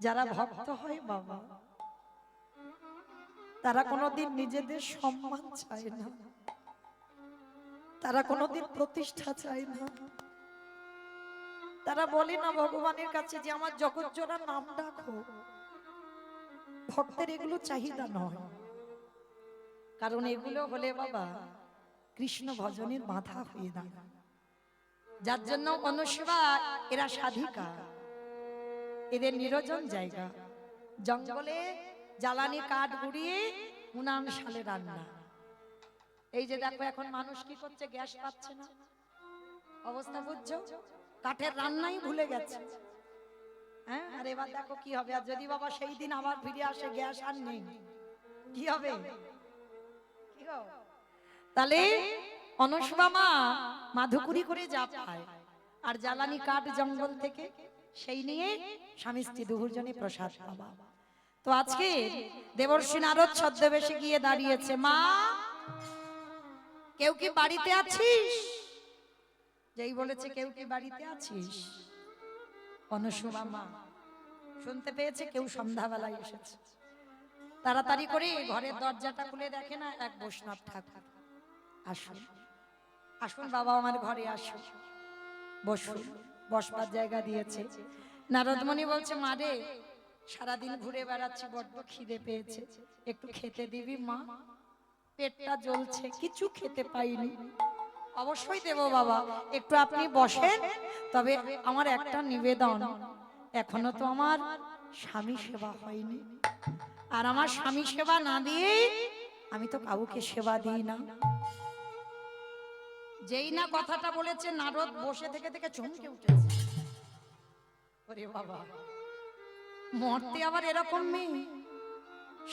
যারা ভক্ত হয় বাবা, তারা কোনোদিন নিজেদের সম্মান চায় না, তারা কোনোদিন প্রতিষ্ঠা চায় না। তারা বলে না ভগবানের কাছে যে আমার জগৎ জোড়া নাম ডাকো। ভক্তের এগুলো চাহিদা নয়, কারণ এগুলো হলে বাবা কৃষ্ণ ভজনের বাধা হয়ে দাঁড়ায়। যার জন্য অনুসেবা, এরা সাধিকা, এদের নিরজন জায়গা, জঙ্গলে জ্বালানি কাঠ গুড়িয়ে উনান সালে রান্না। এই যে দেখো এখন মানুষ কি করছে, গ্যাস পাচ্ছে না, অবস্থা বুঝছো, কাঠের রান্নাই ভুলে গেছে। হ্যাঁ, আর এবার দেখো কি হবে। আর যদি বাবা সেই দিন আবার ফিরে আসে গ্যাস আর নেই, কি হবে? তাহলে অনুসুয়া মা মাধুকুরি করে যা পায় আর জ্বালানি কাঠ জঙ্গল থেকে সেই নিয়ে স্বামী স্ত্রী দুজনে প্রসাদ পাবা। তো আজকে দেবর্ষী নারদ ছদ্মবেশে গিয়ে দাঁড়িয়েছে, মা কেউ কি বাড়িতে আছিস? যেই বলেছে কেউ কি বাড়িতে আছিস, অনুসুয়া মা শুনতে পেয়েছে কেউ সন্ধ্যাবেলায় এসেছে। তাড়াতাড়ি করে ঘরের দরজাটা খুলে দেখে না এক বৈষ্ণব ঠাকুর। আসুন আসুন বাবা, আমার ঘরে আসুন, বসুন। বসবার জায়গা দিয়েছে। নারদমণি বলছে, মা রে, সারাদিন ঘুরে বেড়াচ্ছি, বড্ড খিদে পেয়েছে, একটু খেতে দিবি মা? পেটটা জ্বলছে, কিছু খেতে পাইনি। অবশ্যই দেব বাবা, একটু আপনি বসেন। তবে আমার একটা নিবেদন, এখনো তো আমার স্বামী সেবা হয়নি, আর আমার স্বামী সেবা না দিয়ে আমি তো কাউকে সেবা দিই না। যেই না কথাটা বলেছে, নারদ বসে থেকে থেকে চমকে উঠেছে। ওরে বাবা, মরতে আবার এরকম মেয়ে,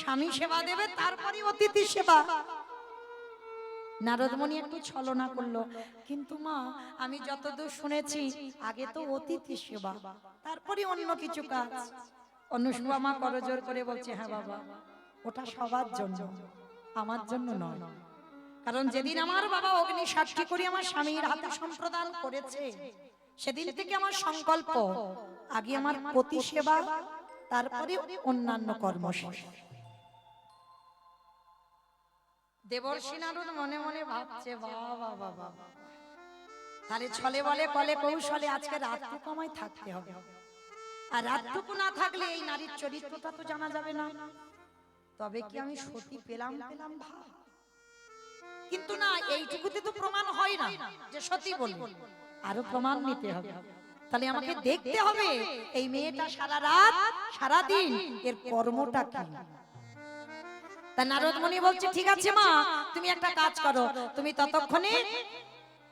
স্বামী সেবা দেবে তারপরে অতিথি সেবা। নারদমণি একটু ছলনা করলো, কিন্তু মা আমি যতদূর শুনেছি আগে তো অতিথি সেবা, তারপরে অন্য কিছু কাজ। অনুসুয়া মা করজোর করে বলছে, হ্যাঁ বাবা, ওটা সবার জন্য, আমার জন্য নয়। কারণ যেদিন আমার বাবা অগ্নি সাক্ষী করে আমার স্বামীর হাতে সম্প্রদান করেছে, সেদিন থেকে আমার সংকল্প আগে আমার পতি সেবা, তারপরে অন্যান্য কর্ম। দেবর্ষী নারদ মনে মনে ভাবছে, বাবা বাবা, তাহলে ছলে বলে কলে কৌশলে আজকে রাতটুকু আমায় থাকতে হবে, আর রাতটুকু না থাকলে এই নারীর চরিত্রটা তো জানা যাবে না। তবে কি আমি সতী পেলাম পেলাম ভাব, কিন্তু না, এইটুকুতে তো প্রমাণ হয় না যে সতী বলি, আরো প্রমাণ নিতে হবে। তাহলে আমাকে দেখতে হবে এই মেয়েটা সারা রাত সারা দিন এর কর্মটা কি। তা নারদমণি বলছে, ঠিক আছে মা, তুমি একটা কাজ করো, তুমি ততক্ষণে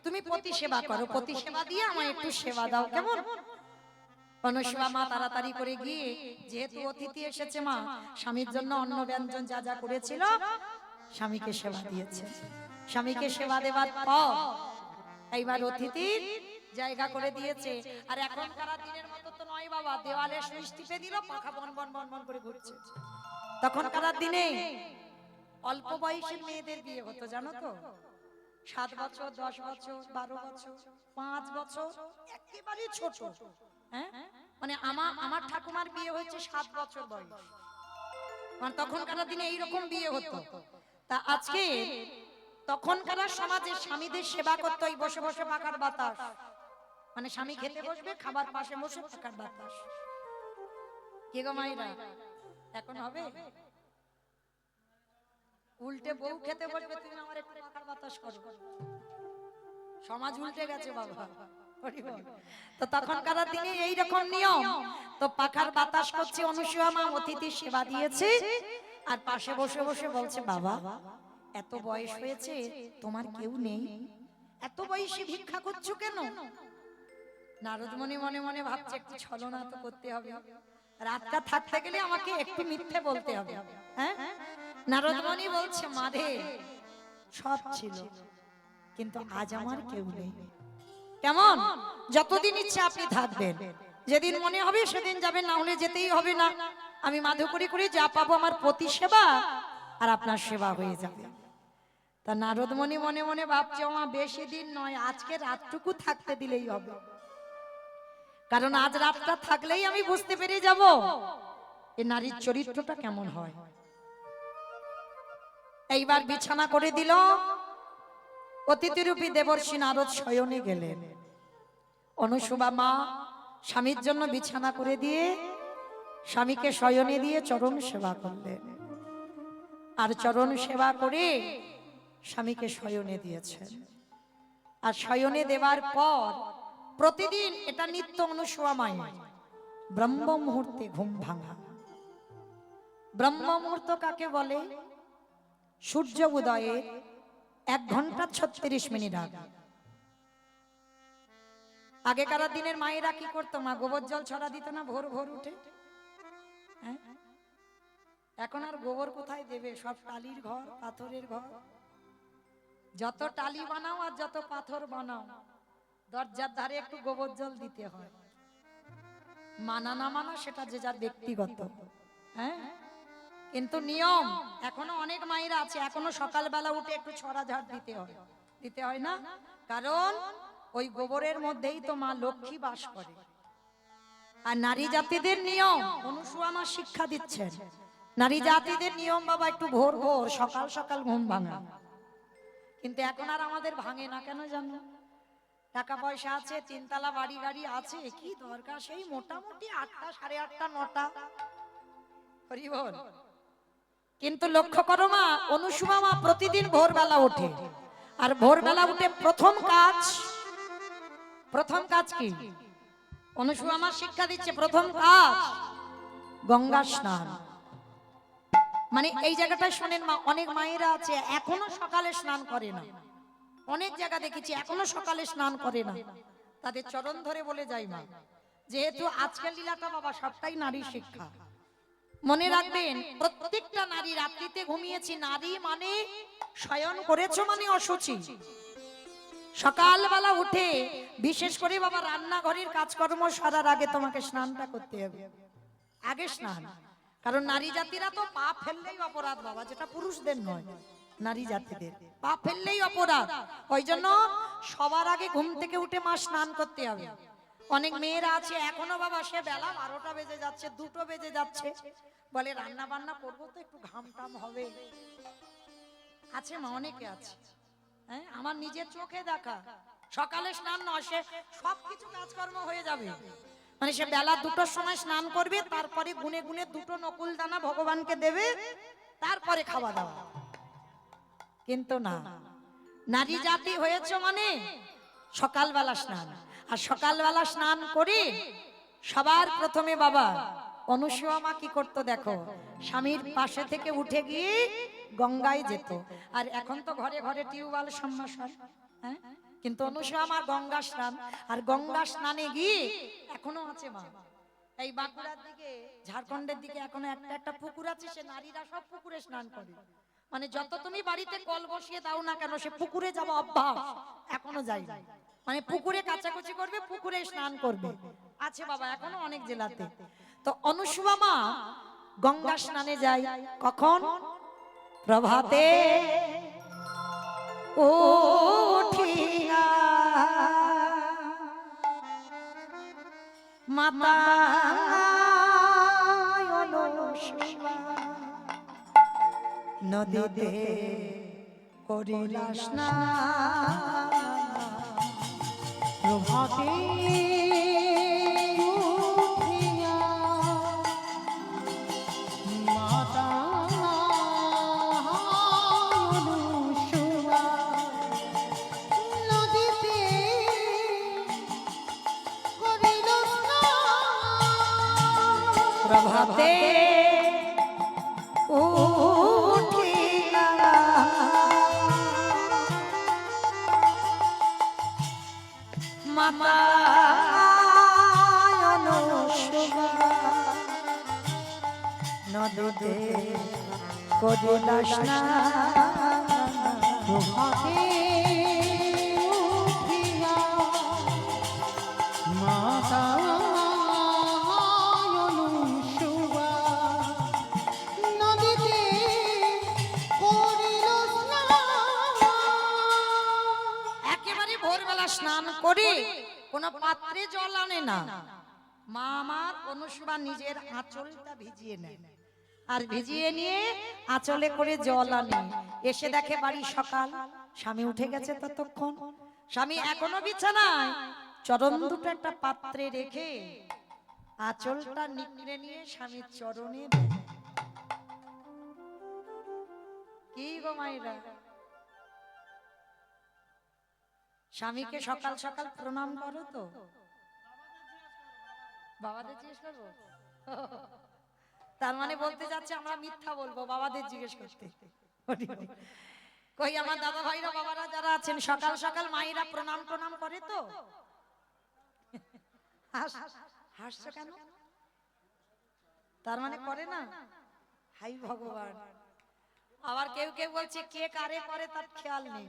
তুমি পতি সেবা করো, পতি সেবা দিয়ে আমায় একটু সেবা দাও, কেমন? অনুসুয়া মা তাড়াতাড়ি করে গিয়ে, যেহেতু অতিথি এসেছে, মা স্বামীর জন্য অন্ন ব্যঞ্জন যা যা করেছিল স্বামীকে সেবা দিয়েছে। স্বামীকে সেবা দেবার পর এইবার অতিথির জায়গা করে দিয়েছে। আর এখনকার দিনের মতো তো নয় বাবা, দেওয়ালে সুইচ টিপে দিল, পাখা বন বন বন বন করে ঘুরছে। তখনকার দিনে অল্প বয়সের মেয়েদের বিয়ে হতো, জানো তো, 7 বছর, 10 বছর, 12 বছর, 5 বছর, একেবারে ছোট। হ্যাঁ, মানে আমার ঠাকুমার বিয়ে হয়েছে 7 বছর বয়স, মানে তখনকার দিনে এইরকম বিয়ে হতো। তা আজকে তখনকার সমাজে স্বামীদের সেবা করতে হয় বসে বসে পাখার বাতাস, মানে স্বামী খেতে বসবে, খাবার পাশে বসে পাখার বাতাস। কে গো মাইরা, এখন হবে? উল্টে বউ খেতে বসবে, তুমি আমার একটু পাখার বাতাস করো। সমাজ উল্টে গেছে বাবা। তো তখনকার দিনে এইরকম নিয়ম। তো পাখার বাতাস করছে, অনুসুয়া মা অতিথি সেবা দিয়েছে, আর পাশে বসে বসে বলছে, বাবা এত বয়স হয়েছে, তোমার কেউ নেই, এত বয়সে ভিক্ষা করছো কেন? নারদমণি মনে মনে ভাবছে, একটু ছলনা তো করতে হবে, রাতটা থাকতে গেলে আমাকে একটু মিথ্যে বলতে হবে। হ্যাঁ, নারদমণি বলছে, মারে সব ছিল, কিন্তু আজ আমার কেউ নেই। কেমন? যতদিন ইচ্ছা আপনি থাকবেন, যেদিন মনে হবে সেদিন যাবেন, না হলে যেতেই হবে না। আমি মাধুকরী করে যা পাবো আমার পতি সেবা আর আপনার সেবা হয়ে যাবে। তা নারদমণি মনে মনে ভাবছে, আমার বেশি দিন নয়, আজকে রাতটুকু থাকতে দিলেই হবে। কারণ আজ রাতটা থাকলেই আমি বুঝতে পেরে যাব এই নারীর চরিত্রটা কেমন হয়। এইবার বিছানা করে দিল, অতিথিরূপী দেবর্ষি নারদ শয়নে গেলেন। অনুসুবা মা স্বামীর জন্য বিছানা করে দিয়ে স্বামীকে শয়নে দিয়ে চরণ সেবা করলেন, আর চরণ সেবা করে স্বামীকে শয়নে দিয়েছেন। আর শয়নে দেওয়ার পর প্রতিদিন, এটা নিত্য অনুসুয়া মায়ের, ব্রহ্ম মুহূর্তে ঘুম ভাঙা। ব্রহ্ম মুহূর্ত কাকে বলে? সূর্য উদয়ে 1 ঘন্টা 36 মিনিট আগে। আগেকার দিনের মায়েরা কি করতো? মা গোবর জল ছড়া দিত না ভোর ভোর উঠে? এখন আর গোবর কোথায় দেবে? সব টালির ঘর, পাথরের ঘর। যত টালি বানাও আর যত পাথর বানাও, দরজার ধারে একটু গোবর জল দিতে হয়। মানা না মানা সেটা যে যার ব্যক্তিগত, হ্যাঁ, কিন্তু নিয়ম এখনো অনেক মায়েরা আছে, এখনো সকালবেলা উঠে একটু ছড়া ঝাড় দিতে হয় না? কারণ ওই গোবরের মধ্যেই তো মা লক্ষ্মী বাস করে। আর নারী জাতিদের নিয়ম অনুসুয়া মা শিক্ষা দিচ্ছেন। নারী জাতিদের নিয়ম বাবা একটু ভোর ভোর সকাল সকাল ঘুম ভাঙা। কিন্তু এখন আর আমাদের ভাঙে না কেন জানো? টাকা পয়সা আছে, 3 তলা বাড়ি গাড়ি আছে, কি দরকার সেই মোটামুটি 8টা, 8:30, 9টা। হরি বল। কিন্তু লক্ষ্য করো মা, অনুসুয়া মা প্রতিদিন ভোরবেলা ওঠে, আর ভোরবেলা উঠে প্রথম কাজ কি? অনুসুয়া মা শিক্ষা দিচ্ছে, প্রথম কাজ গঙ্গা স্নান। মানে এই জায়গাটায় শোনেন মা, অনেক মায়েরা আছে এখনো সকালে স্নান করে না। অনেক জায়গা দেখেছি এখনো সকালে স্নান করে না। তাদের চরণ ধরে বলে যাই মা, যেহেতু আজকের লীলাটা বাবা সবটাই নারী শিক্ষা, মনে রাখবেন প্রত্যেকটা নারী রাত্রিতে ঘুমিয়েছি, নারী মানে শয়ন করেছো মানে অসুচি। সকালবেলা উঠে বিশেষ করে বাবা রান্নাঘরের কাজকর্ম সারার আগে তোমাকে স্নানটা করতে হবে, আগে স্নান। কারণ নারী জাতিরা তো পা ফেললেই অপরাধ বাবা, যেটা পুরুষদের নয়, নারী জাতিদের পা ফেললেই অপরাধ। ওই জন্য সবার আগে ঘুম থেকে উঠে মা স্নান করতে হবে। অনেক মেয়েরা আছে এখনো বাবা, সে বেলা 12টা বেজে যাচ্ছে, 2টো বেজে যাচ্ছে, বলে রান্না বান্না করবো তো একটু ঘাম টাম হবে। আছে মা, অনেকে আছে, হ্যাঁ, আমার নিজের চোখে দেখা। সকালে স্নান নয়, সে সবকিছু কাজকর্ম হয়ে যাবে, মানে সে বেলা 2টোর সময় স্নান করবে, তারপরে গুনে গুনে 2টো নকুল দানা ভগবানকে দেবে, তারপরে খাওয়া দাওয়া। কিন্তু না, নারী জাতি হয়েছে মানে সকালবেলা স্নান। আর সকালবেলা স্নান করে সবার প্রথমে বাবা অনুসুয়া মা কি করতো দেখো, স্বামীর পাশে থেকে উঠে গিয়ে গঙ্গায় যেত। আর এখন তো ঘরে ঘরে টিউবওয়েল সম্মাসন, হ্যাঁ, কিন্তু অনুসুয়া মা গঙ্গা স্নান। আর গঙ্গা স্নানে গিয়ে এখনো আছে মা, এই বাঁকুড়ার দিকে, ঝাড়খণ্ডের দিকে এখনো একটা পুকুর আছে, সে নারীরা সব পুকুরে স্নান করে। মানে যত তুমি বাড়িতে কল বসিয়ে দাও না কেন, সে পুকুরে যাওয়া অভ্যাস এখনো যায়। মানে পুকুরে কাচাকুচি করবে, পুকুরে স্নান করবে, আছে বাবা এখনো অনেক জেলাতে। তো অনুসুয়া মা গঙ্গা স্নানে যায় কখন? প্রভাতে উঠিয়া মাতা অনুসুয়া নদীতে করিলা স্নান। প্রভাতে উঠিয়া মাতা অনুসুয়া নদীতে করিল স্নান। প্রভাতে উঠিয়া মাতা অনুসুয়া নদীতে করিলা স্নান। প্রভাতে উঠিয়া মাতা অনুসুয়া নদীতে করিল স্নান। একেবারে ভোরবেলা স্নান করে কোন পাত্রে জল আনে না, মা আমার অনুসুয়া নিজের আঁচলটা ভিজিয়ে নেয়, আর ভিজিয়ে নিয়ে আঁচলে করে জল আনে, এসে দেখে বাড়ি সকাল, স্বামী উঠে গেছে ততক্ষণ। স্বামী এখনো বিছানায়, চরণ দুটো একটা পাত্রে রেখে আঁচলটা নিকড়ে নিয়ে স্বামীর চরণে দেয়। কি গো মায়েরা, স্বামীকে সকাল সকাল প্রণাম করো তো? বাবাদের জিজ্ঞেস করবো? তার মানে বলতে যাচ্ছে আমরা মিথ্যা বলবো বাবাদের জিজ্ঞেস করতে। কই আমার দাদা ভাইরা বাবারা যারা আছেন সকাল সকাল মায়েরা প্রণাম প্রণাম করে তো? হাসছো কেন? তার মানে করে না? হাই ভগবান। আবার কেউ কেউ বলছে কে কারে করে তার খেয়াল নেই।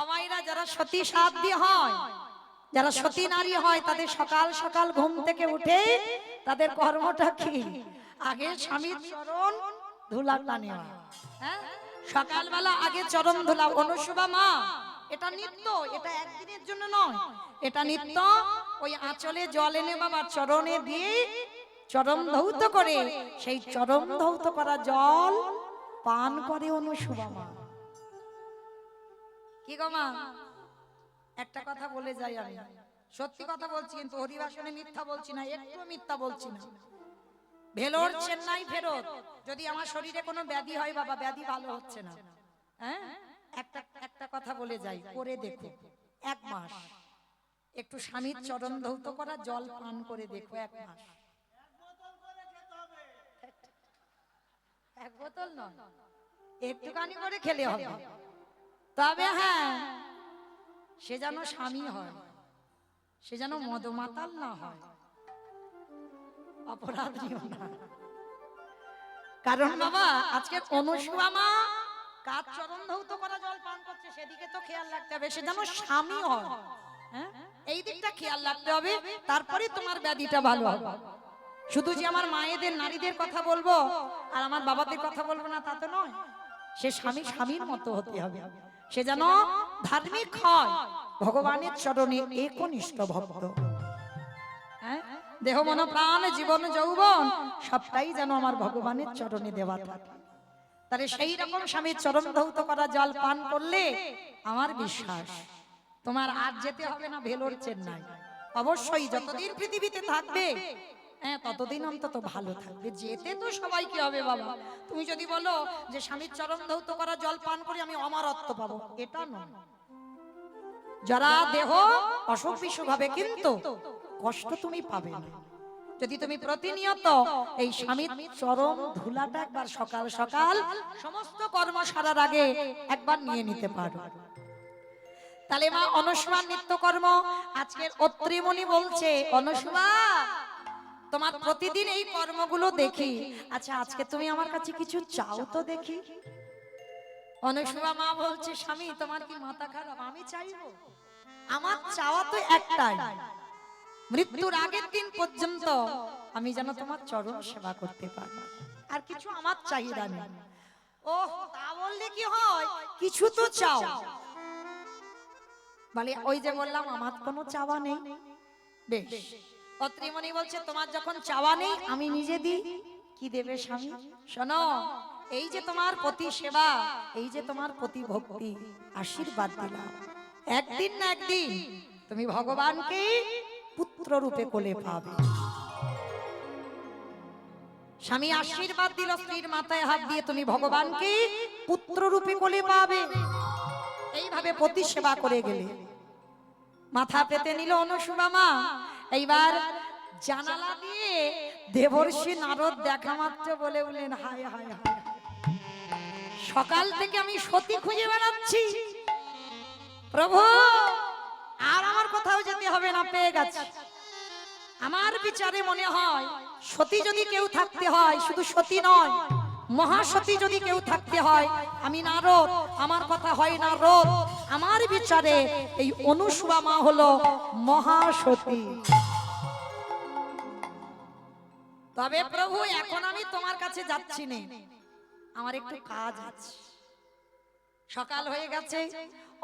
আমাইরা যারা সতী সাধ্বী হয়, যারা সতী নারী হয়, তাদের সকাল সকাল ঘুম থেকে উঠে তাদের কর্মটা কি? আগে স্বামীর চরণ ধুলাটা নেওয়া। হ্যাঁ, সকালবেলা আগে চরণ ধুলা। অনুসুয়া মা, এটা নিত্য, এটা একদিনের জন্য নয়, এটা নিত্য। ওই আঁচলে জল এনে বাবার চরণে দিয়ে চরণ ধৌত করে, সেই চরণ ধৌত করা জল পান করে অনুসুয়া মা। কি গো মা, একটা কথা বলে যাই, আমি সত্যি কথা বলছি, কিন্তু হরিবাসনে মিথ্যা বলছি না, একটু মিথ্যা বলছি না। ভেলোর চেন্নাই ফেরত, যদি আমার শরীরে কোনো ব্যাধি হয় বাবা, ব্যাধি ভালো হচ্ছে না, হ্যাঁ, একটা কথা বলে যাই, করে দেখো 1 মাস একটু স্বামীর চরণ ধৌত করা জল পান করে দেখো, 1 মাস। 1 বোতল নয়, একটুখানি করে খেলে হবে। তবে হ্যাঁ, সে যেন স্বামী হয়, সে যেন মদমাতাল না হয়, অপরাধ নিও না। কারণ বাবা আজকে অনুসুয়া মা কার চরণ ধৌত করা জল পান করছে সেদিকে তো খেয়াল রাখতে হবে, সে যেন স্বামী হয়। হ্যাঁ, এই দিকটা খেয়াল রাখতে হবে, তারপরে তোমার ব্যাধিটা ভালো হবে। শুধু যে আমার মায়েদের নারীদের কথা বলবো আর আমার বাবাদের কথা বলবো না তা তো নয়, সে স্বামী স্বামীর মতো হতে হবে, সে যেন ধার্মিক হয়, ভগবানের চরণে একনিষ্ঠ ভক্ত। হ্যাঁ, দেহ মন প্রাণ জীবন যৌবন সবটাই যেন আমার ভগবানের চরণে দেওয়া থাকে। তাহলে সেই রকম স্বামীর চরণ ধৌত করা জল পান করলে আমার বিশ্বাস তোমার আর যেতে হবে না ভেলোর চেন্নাই। অবশ্যই যতদিন পৃথিবীতে থাকবে, হ্যাঁ, ততদিন অন্তত ভালো থাকবে। যেতে তো সবাইকে হবে বাবা। তুমি যদি বলো যে স্বামীর চরণ ধৌত করা জল পান করে আমি অমরত্ব পাবো, এটা নয়। যারা দেহ অসুখ বিসুখ হবে, কিন্তু কষ্ট তুমি পাবে না যদি তুমি প্রতিনিয়ত এই স্বামীর চরণ ধুলাটা একবার সকাল সকাল সমস্ত কর্ম সারার আগে একবার নিয়ে নিতে পারো। তাহলে মা অনুসুয়ার নিত্যকর্ম আজকের অত্রিমণি বলছে, অনুসুয়া তোমার প্রতিদিন এই কর্মগুলো দেখি, আচ্ছা আজকে তুমি আমার কাছে কিছু চাও তো দেখি। অনুসুয়া মা বলছে, স্বামী তোমার কি মাথা খারাপ? আমি চাইবো? আমার চাওয়া তো একটাই, মৃত্যুর আগের দিন পর্যন্ত আমি যেন তোমার চরণ সেবা করতে পারি, আর কিছু আমার চাহিদা নেই। ও তা বললে কি হয়, কিছু তো চাও। বলে ওই যে বললাম আমার কোনো চাওয়া নেই। বেশ, অত্রিমণি বলছে তোমার যখন চাওয়া নেই আমি নিজে দিই। কি দেবে স্বামী? শোনো, এই যে তোমার প্রতি সেবা, এই যে তোমার প্রতি ভক্তি, আশীর্বাদ দিলাম, একদিন না একদিন তুমি ভগবানকে পুত্র রূপে কোলে পাবে। স্বামী আশীর্বাদ দিল, স্ত্রীর মাথায় হাত দিয়ে তুমি ভগবানকে পুত্র রূপে কোলে পাবে। এইভাবে প্রতি সেবা করে গেলে মাথা পেতে নিল অনুসুয়া মা। এইবার জানালা দিয়ে দেবর্ষি নারদ দেখা মাত্র বলে বললেন, হায় হায় হায়, সকাল থেকে আমি সতী খুঁজে বেড়াচ্ছি, প্রভু আর আমার কোথাও যেতে হবে না, পেয়ে গেছি। আমার বিচারে মনে হয় সতী যদি কেউ থাকতে হয়, শুধু সতী নয়, মহাসতী যদি কেউ থাকতে হয়, আমি নারদ, আমার কথা হয় নারদ। আমার বিচারে এই অনুসুয়া মা হলো মহাসতী। তবে প্রভু এখন আমি তোমার কাছে যাচ্ছি না, আমার একটু কাজ আছে। সকাল হয়ে গেছে,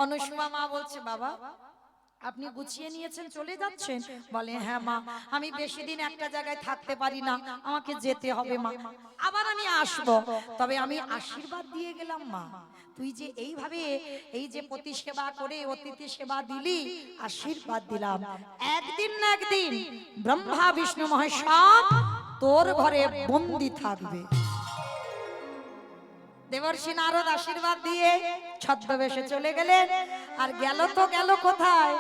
অনুসুয়া মা বলছে, বাবা আপনি গুছিয়ে নিয়েছেন চলে যাচ্ছেন? বলে হ্যাঁ মা, আমি বেশি দিন একটা জায়গায় থাকতে পারি না, আমাকে যেতে হবে মা, আবার আমি আসব, তবে আমি আশীর্বাদ দিয়ে গেলাম মা, তুই যে এইভাবে এই যে পতি সেবা করে অতিথি সেবা দিলি, আশীর্বাদ দিলাম, একদিন না একদিন ব্রহ্মা বিষ্ণু মহেশ্বর তোর ঘরে বন্দি থাকবে। দেবর্ষি নারদ আশীর্বাদ দিয়ে ছদ্মবেশে চলে গেলেন। আর গেল তো গেল কোথায়?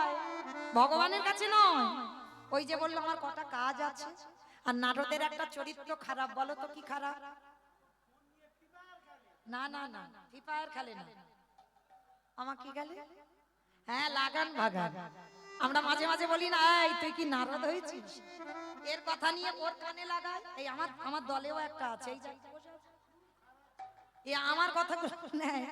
ভগবানের কাছে নয়, ওই যে বললো আমার কটা কাজ আছে। আর নারদের একটা চরিত্র খারাপ, বলো তো কি খারাপ? না না না, ফিফায়ার খেলে না, আমার কি গেলে, হ্যাঁ লাগান ভাগান। আমরা মাঝে মাঝে বলি না, এই তুই কি নারদ হয়েছিস, এর কথা নিয়ে ওর কানে লাগায়। এই আমার দলেও একটা আছে, এই জায়গায় বসে আছে, এ আমার কথাগুলো নেয়,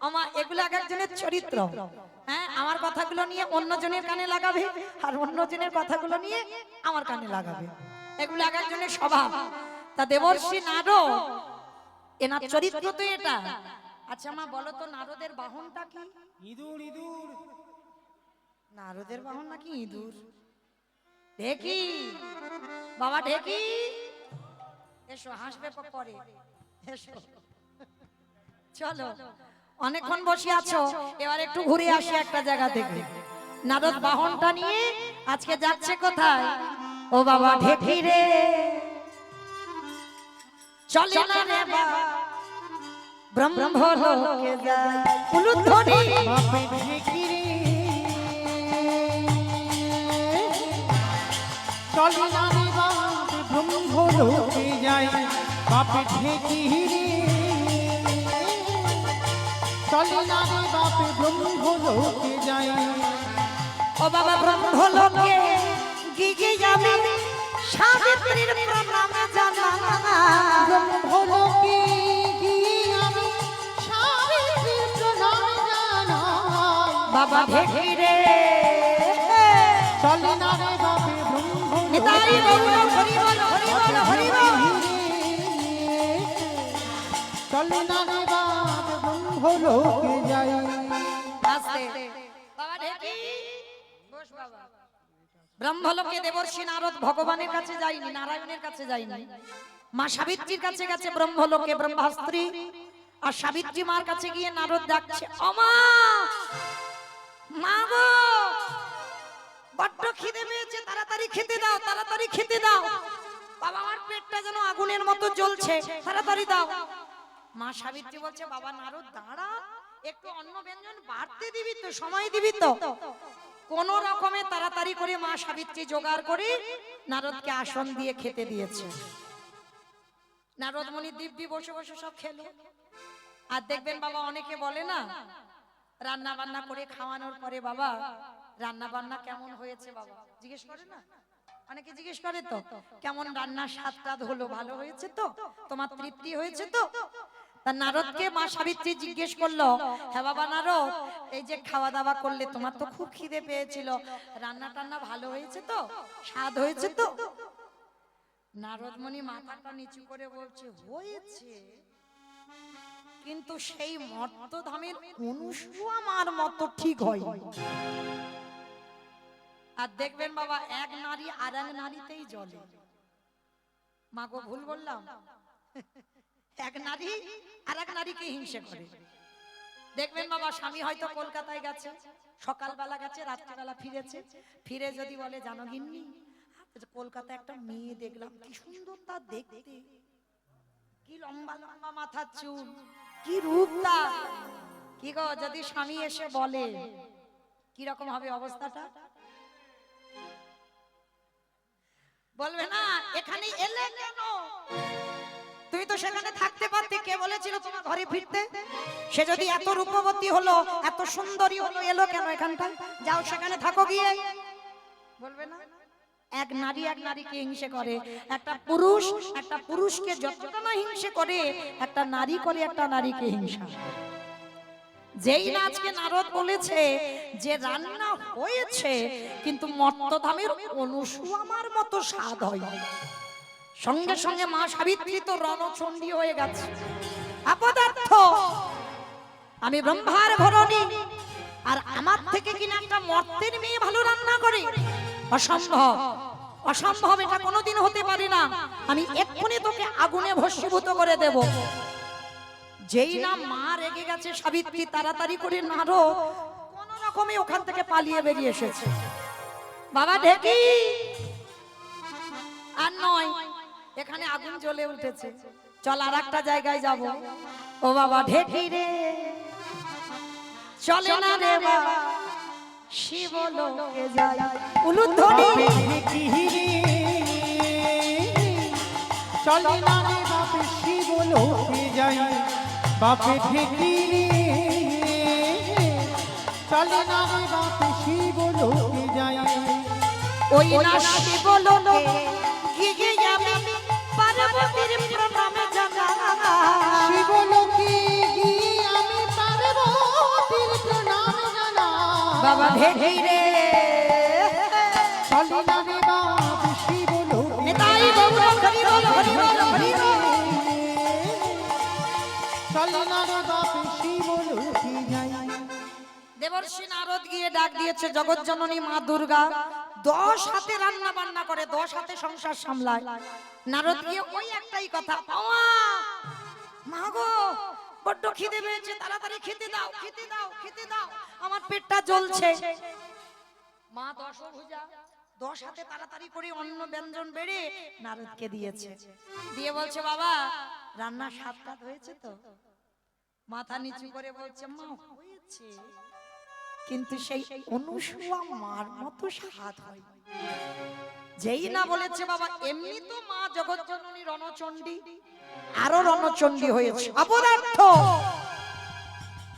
আমার এগুলো এক একজনের চরিত্র। হ্যাঁ, আমার কথাগুলো নিয়ে অন্যজনের কানে লাগাবে, আর অন্যজনের কথাগুলো নিয়ে আমার কানে লাগাবে, এগুলো এক একজনের স্বভাব। তা দেবর্ষি নারদ, এনার চরিত্র তো এটা। আচ্ছা মা বলো তো, নারদের বাহনটা কি? ইঁদুর। ইঁদুর নারদের বাহন নাকি ইঁদুর? ঢেকি, বাবা ঢেকি, এসো, হাসবে পরে, এসো, চলো, অনেকক্ষণ বসে আছো, এবার একটু ঘুরে আসি একটা জায়গা থেকে। নারদ বাহনটা নিয়ে আজকে যাচ্ছে কোথায়? ও বাবা ঢেকি রে, চলে না রে বাবা ব্রহ্মলোকে যায়, উলুধ্বনি বাপে ঢেকি রে, চলে না রে বাপে ব্রহ্মলোকে যাই, বাপে ঢেকি রে, চলে না রে বাপে ব্রহ্মলোকে যাই। ও বাবা ব্রহ্মলোকে গিয়ে যাবে, সাবিত্রীর প্রণামে জানাই, ব্রহ্মলোকে গিয়ে আমি সাবিত্রীর প্রণাম জানাই, বাবা ঢেকি রে, চলে না রে বাপে ব্রহ্মলোকে নিতাই গৌর হরি বল, হরি বল, হরি বল। চলে না রে বাপে ব্রহ্মলোকে যাই। আস্তে, বাবা ঢেকি, বস বাবা। ব্রহ্মলোকে দেবর্ষি নারদ ভগবানের কাছে যায়নি, নারায়ণের কাছে যায়নি, মা সাবিত্রীর কাছে গেছে ব্রহ্মলোকে, ব্রহ্মাস্ত্রী। আর সাবিত্রী মার কাছে গিয়ে নারদ ডাকছে, অমা মা গো, বড্ড খিদে পেয়েছে, তাড়াতাড়ি খেতে দাও, তাড়াতাড়ি খেতে দাও, বাবা আমার পেটটা যেন আগুনের মতো জ্বলছে, তাড়াতাড়ি দাও। মা সাবিত্রী বলছে, বাবা নারদ দাঁড়া, একটু অন্ন ব্যঞ্জন বাড়তে দিবি তো, সময় দিবি তো। কোন রকমে তাড়াতাড়ি করে মা সাবিত্রী জোগাড় করে নারদকে আসন দিয়ে খেতে দিয়েছে। নারদ মুনি দিব্যি বসে বসে সব খেলো। আর দেখবেন বাবা, অনেকে বলে না, রান্না বান্না করে খাওয়ানোর পরে বাবা রান্না বান্না কেমন হয়েছে বাবা জিজ্ঞেস করে না, অনেকে জিজ্ঞেস করে তো, কেমন রান্নার স্বাদটা হলো, ভালো হয়েছে তো, তোমার তৃপ্তি হয়েছে তো। তা নারদকে মা সাবিত্রী জিজ্ঞেস করলো, হ্যাঁ বাবা নারদ, এই যে খাওয়া দাওয়া করলে, তোমার তো খুব খিদে পেয়েছিল, রান্না টান্না ভালো হয়েছে তো, স্বাদ হয়েছে তো? নারদ মুনি মাথাটা নিচু করে বলছে, হয়েছে, কিন্তু সেই মর্তধামের অনুসু আমার মতো ঠিক হয়। আর দেখবেন বাবা, এক নারী আর এক নারীতেই জ্বলে। মাগো ভুল বললাম? এক নারী আর এক নারীকে হিংসে করে। দেখবেন বাবা, স্বামী হয়তো কলকাতায় গেছে, সকালবেলা গেছে, রাত্রিবেলা ফিরেছে, ফিরে যদি বলে, জানো গিন্নি, কলকাতায় একটা মেয়ে দেখলাম, কি সুন্দর তার দেখতে, কি লম্বা লম্বা মাথার চুল, কি রূপ তার, কি গো, যদি স্বামী এসে বলে, কি রকম হবে অবস্থাটা? বলবে না, এখানে এলে কেন, তুমি তো সেখানে থাকতে পারতে, কে বলেছিল তোমার ঘরে ফিরতে? সে যদি এত রূপবতী হলো, এত সুন্দরী হলো, এলো কেন এখানটা, যাও সেখানে থাকো গিয়ে, বলবে না? এক নারী এক নারীকে হিংসে করে, একটা পুরুষকে যতটা না হিংসে করে, একটা নারী করে একটা নারীকে হিংসা। যেই না আজকে নারদ বলেছে যে রান্না হয়েছে, কিন্তু মর্তধামের অনুসু আমার মতো স্বাদ হয়, সঙ্গে সঙ্গে মা সাবিত্রী তো রণচণ্ডী হয়ে গেছে, অপদার্থ, আমি ব্রহ্মার ঘরণী, আর আমার থেকে কিনা একটা মর্তের মেয়ে ভালো রান্না করে? অসম্ভব, অসম্ভব, এটা কোনোদিন হতে পারে না। আমি এক্ষুনি তোকে আগুনে ভস্মীভূত করে দেব। যেই না মা রেগে গেছে সাবিত্রী তাড়াতাড়ি করে নারদ কোন রকমে ওখান থেকে পালিয়ে বেরিয়ে এসেছে। বাবা ঢেকি আর নয়, এখানে আগুন জ্বলে উঠেছে, চল আর একটা জায়গায় যাব। ও বাবা ঢেকি রে, চলে না রে বাবা শিবলোকে যাই। উলুধ্বনি চলে না রে বাপে শিবলোকে যাই, বাপে ঢেকি রে, চলে না রে বাপে শিবলোকে যাই। ওই না শিবলোকে গিয়ে যাবে পার্বতীর প্রণামে জানা। শিবলোকে গিয়ে আমি পার্বতীর প্রণাম জানাই। বাবা ঢেকি রে, চলে না রে বাপে শিবলোকে নিতাই গৌর হরি বল হরি বল হরি বল। চলে না রে বাপে শিবলোকে যাই। দেবর্ষি নারদ গিয়ে ডাক দিয়েছে জগৎ জননী মা দুর্গা 10 হাতে রান্না বান্না করে, 10 হাতে সংসার সামলায়। নারদ গিয়ে ওই একটাই কথা, মা গো বড্ড খিদে পেয়েছে, তাড়াতাড়ি খেতে দাও, খেতে দাও, খেতে দাও, আমার পেটটা জ্বলছে। মা দশভুজা 10 হাতে তাড়াতাড়ি করে অন্ন ব্যঞ্জন বেড়ে নারদকে দিয়েছে। দিয়ে বলছে বাবা রান্না স্বাদ হয়েছে তো? মাথা নিচু করে বলছে মা হয়েছে, কিন্তু সেই অনুসুয়া মার মতো স্বাদ হয়। যেই না বলেছে বাবা এমনি তো মা জগৎজননী রণচণ্ডী, আরো রণচণ্ডী হয়েছে অপদার্থ।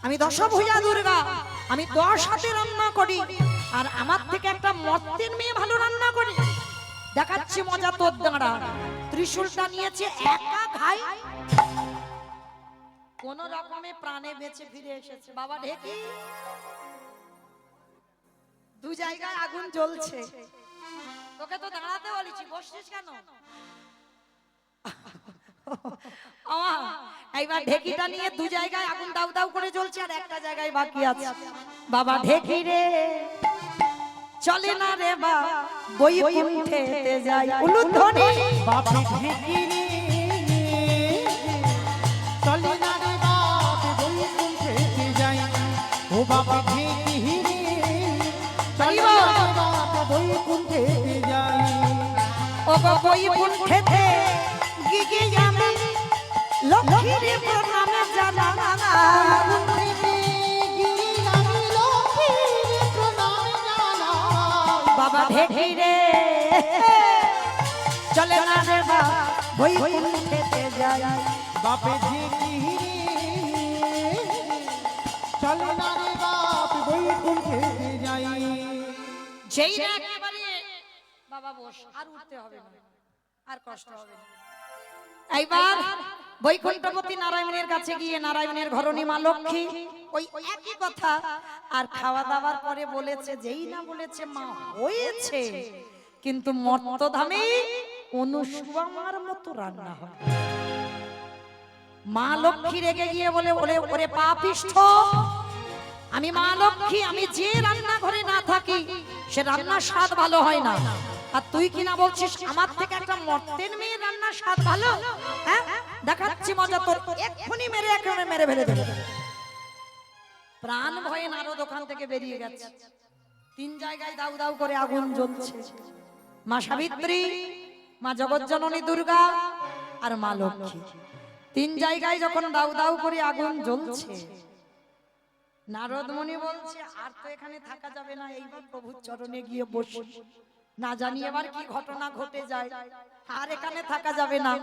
আমি দশভুজা দুর্গা, আমি 10 হাতে রান্না করি, আর আমার থেকে একটা মর্তের মেয়ে ভালো রান্না করে। দেখাচ্ছি মজা তোর দাঁড়া। ত্রিশূলটা নিয়েছে, একা খাই, কোন রকমে প্রাণে বেঁচে ফিরে এসেছে। বাবা ঢেকি 2 জায়গায় আগুন জ্বলছে, তোকে তো দাঁড়াতে বলেছি, বসছিস কেন? এইবার ঢেকিটা নিয়ে 2 জায়গায় আগুন দাউ দাউ করে জ্বলছে, আর একটা জায়গায় বাকি আছে। বাবা ঢেকি রে, চলে না রে বা বৈকুণ্ঠেতে যাই। উলুধ্বনি বাপে ঢেকি রে, চলে না রে বাপে বৈকুণ্ঠেতে যাই। ও বাপে ঢেকি রে, চলে না রে বাপে বৈকুণ্ঠেতে যাই। ও বৈকুণ্ঠেতে গিয়ে যাবে লক্ষ্মীর প্রণামে জানা। বৈকুণ্ঠেতে গিয়ে আমি লক্ষ্মীর প্রণাম জানাই। বাবা ঢেকি রে, চলে না রে বা বৈকুণ্ঠেতে যাই। বাপে ঢেকি রে, চলে না রে বাপে বৈকুণ্ঠেতে যাই। যেই না একেবারে বাবা বস, আর উঠতে হবে না, আর কষ্ট হবে না। এইবার বৈকুণ্ঠপতি নারায়ণের কাছে গিয়ে নারায়ণের ঘরণী মা লক্ষ্মী ওই একই কথা, আর খাওয়া দাওয়ার পরে বলেছে, যেই না বলেছে মা হয়েছে, কিন্তু মর্তধামে অনুসুয়া মার মতো রান্না হয়। মা লক্ষ্মী রেগে গিয়ে বলে, ওরে ওরে পাপিষ্ঠ, আমি মা লক্ষ্মী, আমি যে রান্না ঘরে না থাকি সে রান্নার স্বাদ ভালো হয় না, আর তুই কিনা বলছিস আমার থেকে একটা মর্তের মেয়ে রান্নার স্বাদ ভালো? হ্যাঁ দেখাচ্ছি মজা তোর, এক্ষুনি মেরে একেবারে মেরে ফেলে দেবে। প্রাণ ভয়ে নারদ ওখান থেকে বেরিয়ে গেছে। 3 জায়গায় দাউ দাউ করে আগুন জ্বলছে। মা সাবিত্রী, মা জগৎজননী দুর্গা আর মা লক্ষ্মী, 3 জায়গায় যখন দাউ দাউ করে আগুন জ্বলছে, নারদ মুনি বলছে আর তো এখানে থাকা যাবে না, এইবার প্রভুর চরণে গিয়ে বসি, না জানি এবার কি ঘটনা ঘটে যায়, আর এখানে থাকা যাবে না।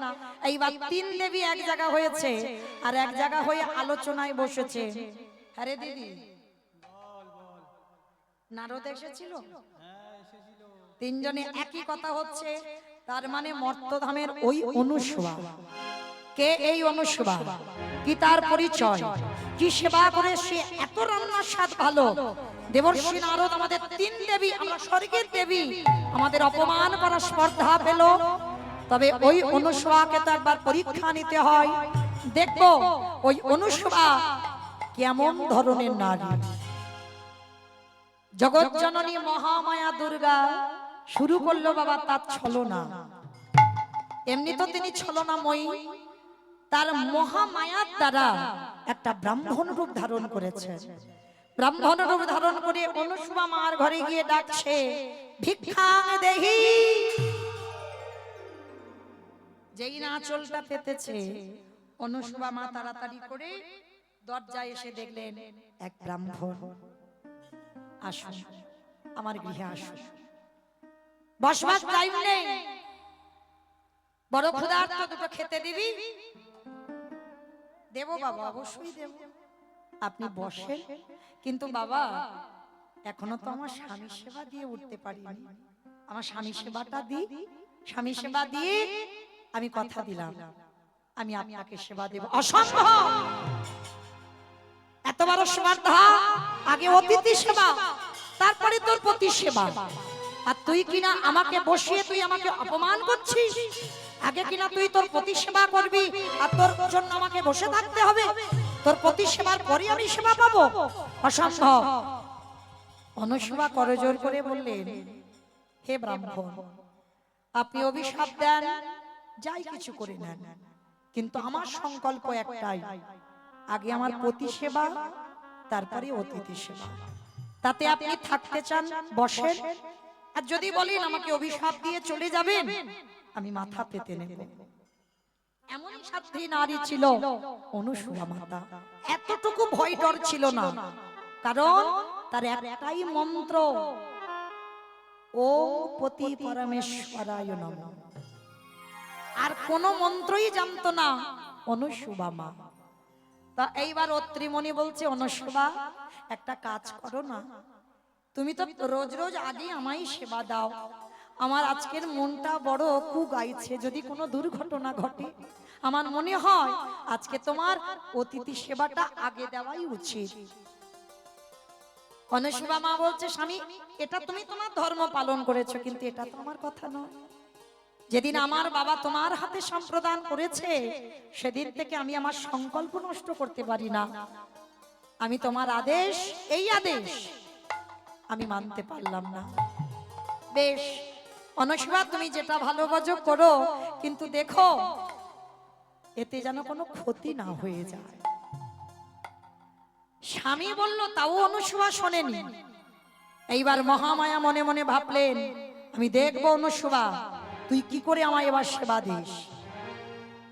এইবার 3 দেবী এক জায়গা হয়েছে, আর এক জায়গা হয়ে আলোচনায় বসেছে। আরে দিদি নারদ এসেছিল, 3 জনে একই কথা হচ্ছে, তার মানে মর্তধামের ওই অনুসুয়া। কে এই অনুসুয়া? কি তার পরিচয়? কি সেবা করে সে এত রান্নার স্বাদ ভালো? দেবর্ষি নারদ আমাদের 3 দেবী, আমরা স্বর্গের দেবী, আমাদের অপমান করার স্পর্ধা পেল। তবে ওই অনুসুয়াকে তো একবার পরীক্ষা নিতে হয়, দেখবো ওই অনুসুয়া কেমন ধরনের নারী। জগৎ জননী মহামায়া দুর্গা শুরু করলো বাবা তার ছলনা। এমনি তো তিনি ছলনাময়ী, তার মহামায়ার দ্বারা একটা ব্রাহ্মণ রূপ ধারণ করেছে। ব্রাহ্মণ রূপ ধারণ করে অনুসুয়া মার ঘরে গিয়ে ডাকছে, ভিক্ষা দেহি। যেই না আঁচলটা পেতেছে, অনুসুয়া মা তাড়াতাড়ি করে দরজায় এসে দেখলেন এক ব্রাহ্মণ। আসুন, আমার গৃহে আসুন, বসবার টাইম নেই, বড় ক্ষুধার্ত, দুটো খেতে দিবি? দেব বাবা, অবশ্যই দেব, আপনি বসেন। কিন্তু বাবা, এখনো তো আমার স্বামী সেবা দিয়ে উঠতে পারিনি, আমার স্বামী সেবাটা দিই, স্বামী সেবা দিয়ে আমি কথা দিলাম আমি আপনাকে সেবা দেব। অসম্ভব, এত বড় স্পর্ধা! আগে অতিথি সেবা, তারপরে তোর প্রতি সেবা। আর তুই কিনা আমাকে বসিয়ে তুই আমাকে অপমান করছিস। আগে কিনা তুই তোর প্রতি সেবা করবি, আর তোর জন্য আমাকে বসে থাকতে হবে। তোর প্রতি সেবার পরে আমি সেবা পাবো? অসম্ভব। অনুসুয়া করজোর করে বললেন, হে ব্রাহ্মণ, আপনি অভিশাপ দেন, যাই কিছু করে নেন, কিন্তু আমার সংকল্প একটাই, আগে আমার প্রতি সেবা, তারপরে অতিথি সেবা। তাতে আপনি থাকতে চান বসেন, আর যদি বলেন আমাকে অভিশাপ দিয়ে চলে যাবেন, আমি মাথা পেতে নেব। এমন সাধ্বী নারী ছিল অনুসুয়া মাতা। এতটুকু ভয় ডর ছিল না, কারণ তার একটাই মন্ত্র, ওম পতি পরমেশ্বরায় নমঃ। আর কোন মন্ত্রই জানতো না অনুসুয়া মা। তা এইবার অত্রিমণি বলছে, অনুসুয়া একটা কাজ করো না, তুমি তো রোজ রোজ আগে আমায় সেবা দাও, আমার আজকের মনটা বড় কু গাইছে, যদি কোনো দুর্ঘটনা ঘটে আমার মনে হয় আজকে তোমার অতিথি সেবাটা আগে দেওয়াই উচিত। অনুসুয়া মা বলছে, স্বামী এটা তুমি তোমার ধর্ম পালন করেছো, কিন্তু এটা তো আমার কথা নয়। যেদিন আমার বাবা তোমার হাতে সম্প্রদান করেছে, সেদিন থেকে আমি আমার সংকল্প নষ্ট করতে পারি না। আমি তোমার আদেশ, এই আদেশ আমি মানতে পারলাম না। বেশ অনুসুয়া, তুমি যেটা ভালো বোঝো করো, কিন্তু দেখো এতে যেন কোনো ক্ষতি না হয়ে যায়। স্বামী বলল, তাও অনুসুয়া শোনেনি। এইবার মহামায়া মনে মনে ভাবলেন, আমি দেখবো অনুসুয়া তুই কি করে আমায় এবার সেবা দিস।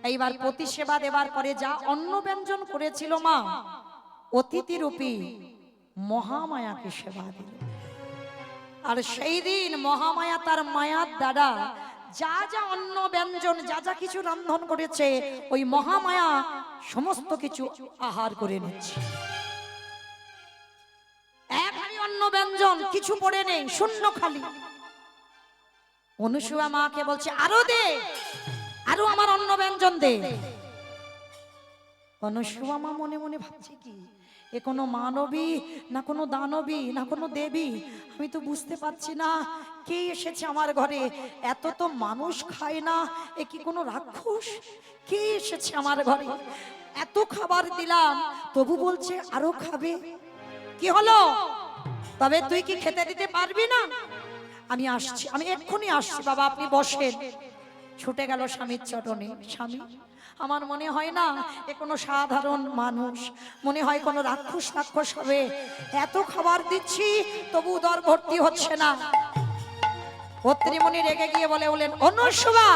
এইবার প্রতি সেবা দেবার পরে যা অন্ন ব্যঞ্জন করেছিল মা, অতিথি রূপী মহামায়াকে সেবা দিল। আর সেই দিন মহামায়া তার মায়ার দ্বারা যা যা অন্ন ব্যঞ্জন, যা যা কিছু রন্ধন করেছে, ওই মহামায়া সমস্ত কিছু আহার করে নিচ্ছে। একই অন্ন ব্যঞ্জন, কিছু পড়ে নেই, শূন্য খালি। অনুসুয়া মাকে বলছে, আরো দে, আরো আমার অন্ন ব্যঞ্জন দে। অনুসুয়া মা মনে মনে ভাবছে, কি এ কোনো মানবী না কোনো দানবী না কোনো দেবী, আমি তো বুঝতে পারছি না কে এসেছে আমার ঘরে। এত তো মানুষ খায় না, এ কি কোনো রাক্ষস? কে এসেছে আমার ঘরে? এত খাবার দিলাম, তবু বলছে আরো খাবে। কি হলো? তবে তুই কি খেতে দিতে পারবি না? আমি আসছি, আমি এক্ষুনি আসছি বাবা, আপনি বসেন। ছুটে গেল স্বামীর চরণে। স্বামী, আমার মনে হয় না এ কোনো সাধারণ মানুষ, মনে হয় কোনো রাক্ষস হবে। এত খাবার দিচ্ছি তবু উদর ভর্তি হচ্ছে না। অত্রিমণি রেগে গিয়ে বলেন, অনুসুয়া,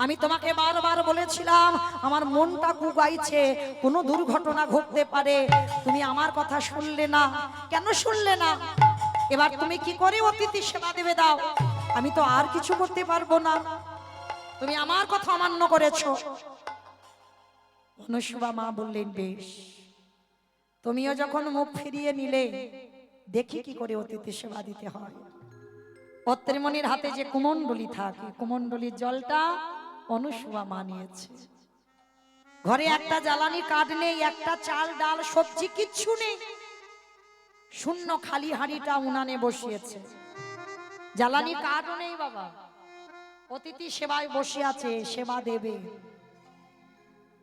আমি তোমাকে বারবার বলেছিলাম আমার মনটা কুগাইছে, কোনো দুর্ঘটনা ঘটতে পারে, তুমি আমার কথা শুনলে না। কেন শুনলে না? এবার তুমি কি করে অতিথি সেবা দেবে দাও, আমি তো আর কিছু করতে পারবো না, তুমি আমার কথা অমান্য করেছো। অনুসুয়া মা বললেন, বেশ, তুমিও যখন মুখ ফিরিয়ে নিলে, দেখি কি করে অতিথি সেবা দিতে হয়। অত্রিমণির হাতে যে কুমণ্ডলী থাকে, কুমণ্ডলীর জলটা অনুসুয়া মা নিয়েছে। ঘরে একটা জ্বালানি কাঠ নেই, একটা চাল ডাল সবজি কিচ্ছু নেই, শূন্য খালি হাঁড়িটা উনানে বসিয়েছে। জ্বালানি কাঠও নেই বাবা, অতিথি সেবায় বসে আছে, সেবা দেবে।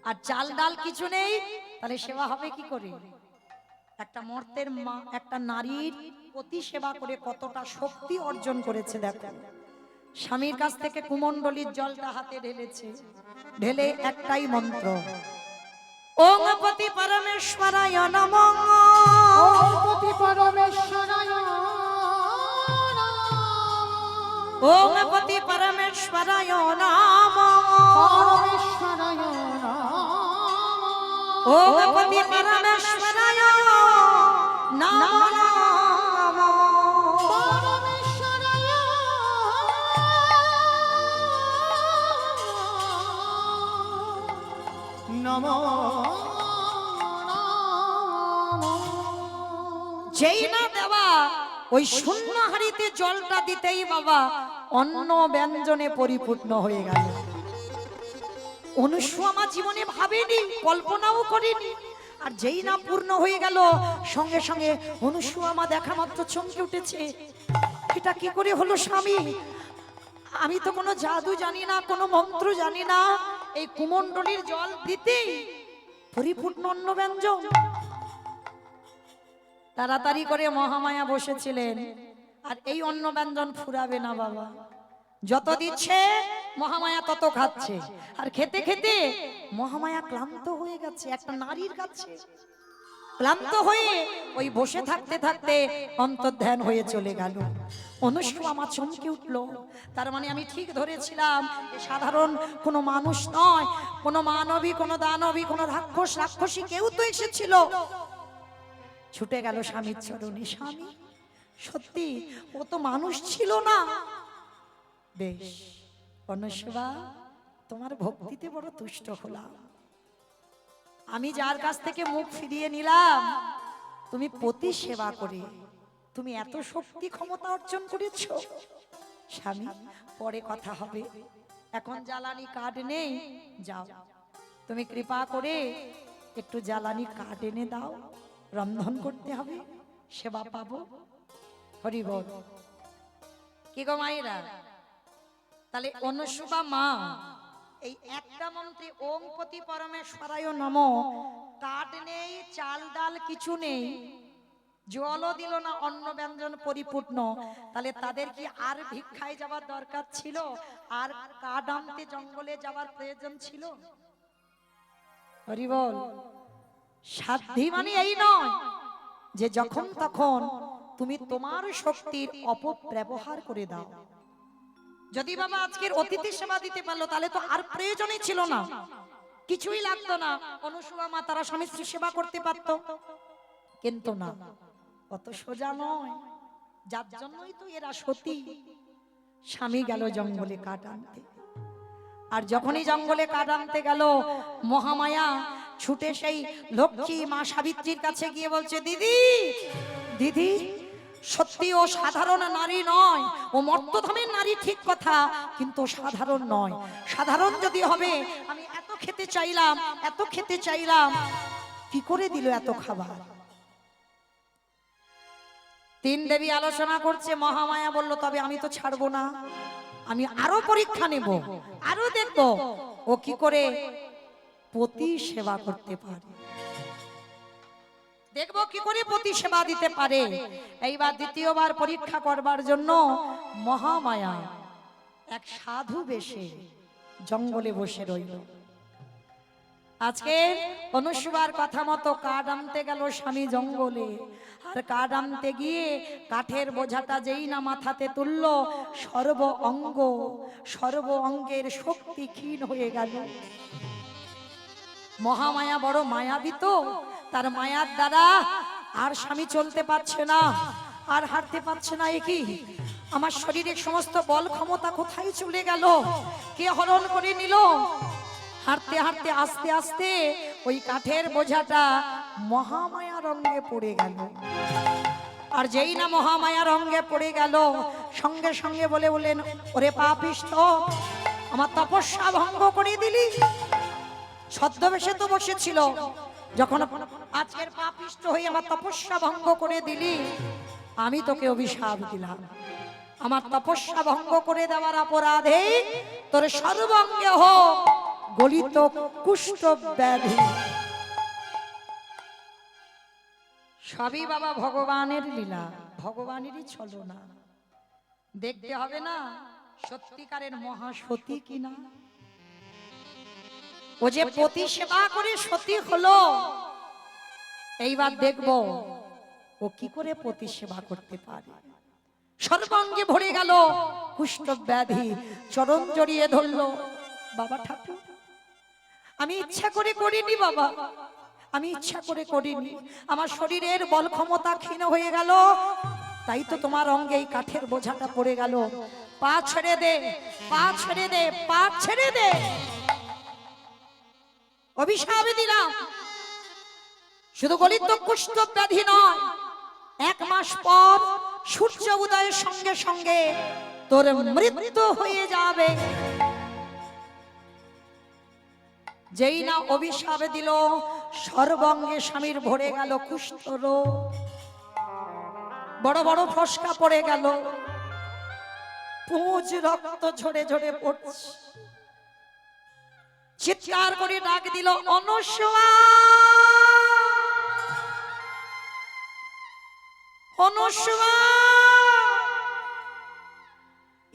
আর চাল ডাল কিছু নেই, তাহলে সেবা হবে কি করে? একটা মর্তের মা একটা নারীর প্রতি সেবা করে কতটা শক্তি অর্জন করেছে দেখো। স্বামীর কাছ থেকে কুমণ্ডলীর জলটা হাতে ঢেলেছে, ঢেলে একটাই মন্ত্র, ওং পতি পরমেশ্বরায় নমঃ, ওম পতি পরমেশ্বরায় ওং পতি পরমেশ্বরায় নমঃ, পরমেশ্বরায় ওং পতি পরমেশ্বরায় নমঃ। যেই না দেওয়া ওই শূন্য হাড়িতে জলটা দিতেই বাবা অন্ন ব্যঞ্জনে পরিপূর্ণ হয়ে গেল। অনুসু আমার জীবনে ভাবেনি, কল্পনাও করেনি। আর যেই না পূর্ণ হয়ে গেল, সঙ্গে সঙ্গে অনুসু আমার দেখা মাত্র চমকে উঠেছে, এটা কি করে হলো স্বামী? আমি তো কোনো জাদু জানি না, কোনো মন্ত্র জানি না, এই কুমণ্ডলীর জল দিতেই পরিপূর্ণ অন্ন ব্যঞ্জন। তাড়াতাড়ি করে মহামায়া বসেছিলেন, আর এই অন্ন ব্যঞ্জন ফুরাবে না বাবা, যত দিচ্ছে মহামায়া তত খাচ্ছে, আর খেতে খেতে মহামায়া ক্লান্ত হয়ে গেছে। একটা নারীর কাছে ক্লান্ত হয়ে ওই বসে থাকতে থাকতে অন্তর্ধান হয়ে চলে গেল। অনুসু আমার চমকে উঠলো, তার মানে আমি ঠিক ধরেছিলাম, এ সাধারণ কোনো মানুষ নয়, কোনো মানবী, কোনো দানবী, কোনো রাক্ষসী কেউ তো এসেছিল। ছুটে গেল স্বামীর চরণে, স্বামী সত্যি ও তো মানুষ ছিল না। বেশ অনুসুয়া, তোমার ভক্তিতে বড় তুষ্ট হলাম। আমি যার কাছ থেকে মুখ ফিরিয়ে নিলাম, তুমি পতি সেবা করে তুমি এত শক্তি ক্ষমতা অর্জন করেছো। স্বামী পরে কথা হবে, এখন জ্বালানি কাঠ নেই, যাও তুমি কৃপা করে একটু জ্বালানি কাঠ এনে দাও, রন্ধন করতে হবে, সেবা পাবো। হরি বল। কি গো মায়েরা, তাহলে অনুসুবা মা এই একটা মন্ত্রে ওং পতি পরমেশ্বরায় নমঃ, কাঠ নেই, চাল ডাল কিছু নেই, জলও দিল না, অন্ন ব্যঞ্জন পরিপূর্ণ, তাহলে তাদের কি আর ভিক্ষায় যাবার দরকার ছিল? আর কাঠ আনতে জঙ্গলে যাবার প্রয়োজন ছিল? হরি বল। সাধ্যি মানে এই নয় যে যখন তখন তুমি তোমার শক্তির অপব্যবহার করে দাও। যদি বাবা আজকের অতিথি সেবা দিতে পারলো, তাহলে তো আর প্রয়োজনই ছিল না, কিছুই লাগতো না, অনুসুয়া মা তারা স্বামী স্ত্রী সেবা করতে পারত। কিন্তু না, অত সোজা নয়, যার জন্যই তো এরা সতী। স্বামী গেল জঙ্গলে কাঠ আনতে, আর যখনই জঙ্গলে কাঠ আনতে গেল, মহামায়া ছুটে সেই লক্ষ্মী মা সাবিত্রীর কাছে গিয়ে বলছে, দিদি দিদি, সত্যি ও সাধারণ নারী নয়, ও মর্তধামের নারী ঠিক কথা, কিন্তু সাধারণ নয়। সাধারণ যদি হবে, আমি এত খেতে চাইলাম, এত খেতে চাইলাম, কি করে দিল এত খাবার? তিন দেবী আলোচনা করছে, মহামায়া বলল, তবে আমি তো ছাড়বো না, আমি আরো পরীক্ষা নেব, আরো দেখব ও কি করে পতি সেবা করতে পারে, দেখবো কি করে পতি সেবা দিতে পারে। এইবার দ্বিতীয়বার পরীক্ষা করবার জন্য মহামায়া এক সাধু বেশে জঙ্গলে বসে রইল। আজকে অনুসুবার কথা মতো কাঠ আনতে গেল স্বামী জঙ্গলে, আর কাঠ আনতে গিয়ে কাঠের বোঝাটা যেই না মাথাতে তুলল, সর্ব অঙ্গের শক্তি ক্ষীণ হয়ে গেল। মহামায়া বড় মায়াবী তো, তার মায়ার দ্বারা আর স্বামী চলতে পারছে না, আর হাঁটতে পারছে না। কি আমার শরীরের সমস্ত বল ক্ষমতা কোথায় চলে গেল, কে হরণ করে নিল? হাঁটতে হাঁটতে আস্তে আস্তে ওই কাঠের বোঝাটা মহামায়ার অঙ্গে পড়ে গেল। আর যেই না মহামায়ার অঙ্গে পড়ে গেল, সঙ্গে সঙ্গে বললেন, ওরে পাপিষ্ঠ, আমার তপস্যা ভঙ্গ করে দিলি। ছদ্মবেশে তো বসেছিল, যখন আজকের পাপিষ্ঠ হয়ে আমার তপস্যা ভঙ্গ করে দিলি, আমি তোকে অভিশাপ দিলাম। আমার তপস্যা ভঙ্গ করে দেওয়ার অপরাধে তোর সর্বাঙ্গে হোক গলিত কুষ্ঠ ব্যাধি। সবই বাবা ভগবানের লীলা, ভগবানেরই ছলনা। দেখতে হবে না সত্যিকারের মহাসতী কিনা। ও যে পতি সেবা করে সতী হলো, এইবার দেখব ও কি করে পতি সেবা করতে পারে। সর্বাঙ্গে ভরে গেল কুষ্ঠ ব্যাধি, চরণ জড়িয়ে ধরলো। বাবা ঠাকুর, আমি ইচ্ছা করে করিনি বাবা, আমি ইচ্ছা করে করিনি, আমার শরীরের বল ক্ষমতা ক্ষীণ হয়ে গেল, তাই তো তোমার অঙ্গে এই কাঠের বোঝাটা পড়ে গেল। পা ছেড়ে দে, পা ছেড়ে দে, পা ছেড়ে দে। অভিশাপ দিলাম, শুধু গলিত কুষ্ঠ ব্যাধি নয়, 1 মাস পর সূর্য উদয়ের সঙ্গে সঙ্গে তোর মৃত্যু হয়ে যাবে। যেই না অভিশাপ দিল, সর্বাঙ্গে স্বামীর ভরে গেল কুষ্ঠ রোগ, বড় বড় ফসকা পড়ে গেল, পুঁজ রক্ত ঝরে ঝরে পড়ছে। চিৎকার করে ডাক দিল, অনসূয়া, অনসূয়া।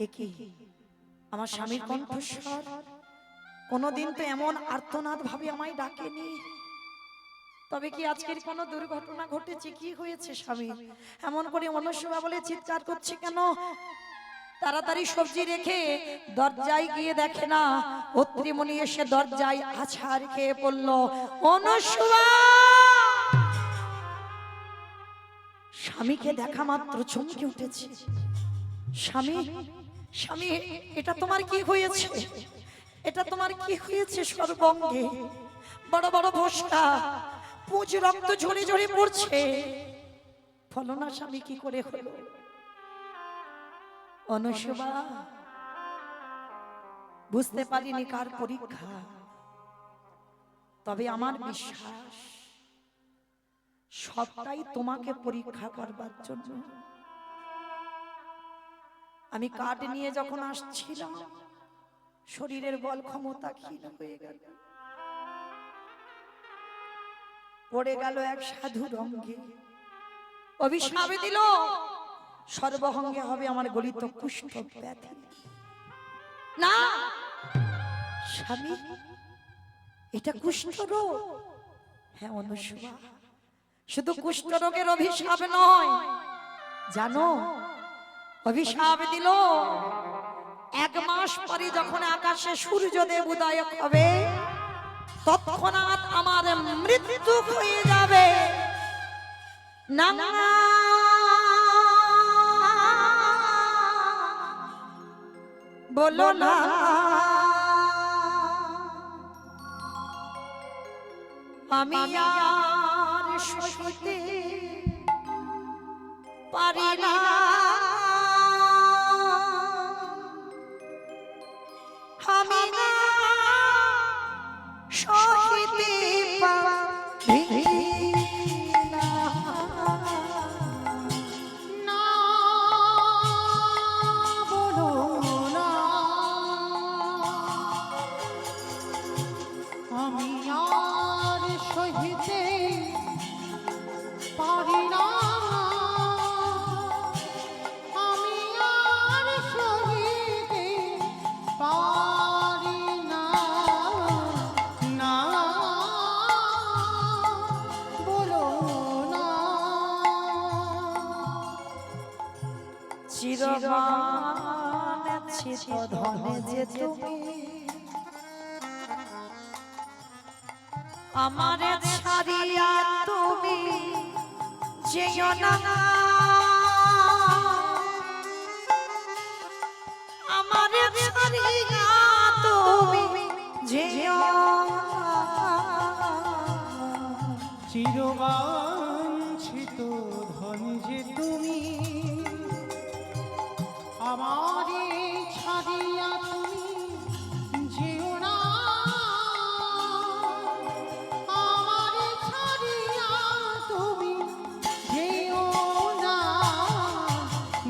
একি আমার স্বামীর কণ্ঠস্বর, কোনদিন তো এমন আর্তনাদ ভাবে আমায় ডাকেনি। তবে কি আজকের কোনো দুর্ঘটনা ঘটেছে? কি হয়েছে স্বামী এমন করে অনসূয়া বলে চিৎকার করছে কেন? তাড়াতাড়ি সবজি রেখে দরজায় গিয়ে দেখে না অত্রিমণি এসে দরজায় আছাড় খেয়ে পড়ল। অনসূয়া! স্বামীকে দেখা মাত্র চমকে উঠেছে। স্বামী, স্বামী, এটা তোমার কি হয়েছে? এটা তোমার কি হয়েছে? সর্বাঙ্গে বড় বড় ফোসকা, পুঁজ রক্ত ঝরে ঝরে পড়ছে। ফলনা স্বামী কি করে হলো? অনসূয়া, বুঝতে পারিনি কার পরীক্ষা, তবে আমার বিশ্বাস সবটাই তোমাকে পরীক্ষা করবার জন্য। আমি কাঠ নিয়ে যখন আসছিলাম, শরীরের বল ক্ষমতা ক্ষীণ হয়ে গেল, পড়ে গেল এক সাধুর অঙ্গে। অভিশাপ দিল, সর্বঙ্গে হবে আমার গলিত কুষ্ঠ ব্যাধি। না স্বামী, এটা কুষ্ঠ রোগ। হ্যাঁ অনসূয়া, শুধু কুষ্ঠ রোগের অভিশাপ নয়, জানো অভিশাপ দিল 1 মাস পরে যখন আকাশে সূর্যদেব উদয় হবে, তৎক্ষণাৎ আমার মৃত্যু হয়ে যাবে। না বলো না, আমি আর সইতে পারি না, আমি না সইতে পারি না। না বলো না, আমি আর সহিতে পারি না, আমি আর সহিতে পারি না। না বলো না। চিরমান চিরধনে যে তুমি আমারে ছাড়িয়া তুমি যেও না, আমারে ছাড়িয়া তুমি যেও না। চিরবাঞ্ছিত ধন যে তুমি আমারে ছাড়িয়া তুমি যেও না, আমারে ছাড়িয়া তুমি যেও না।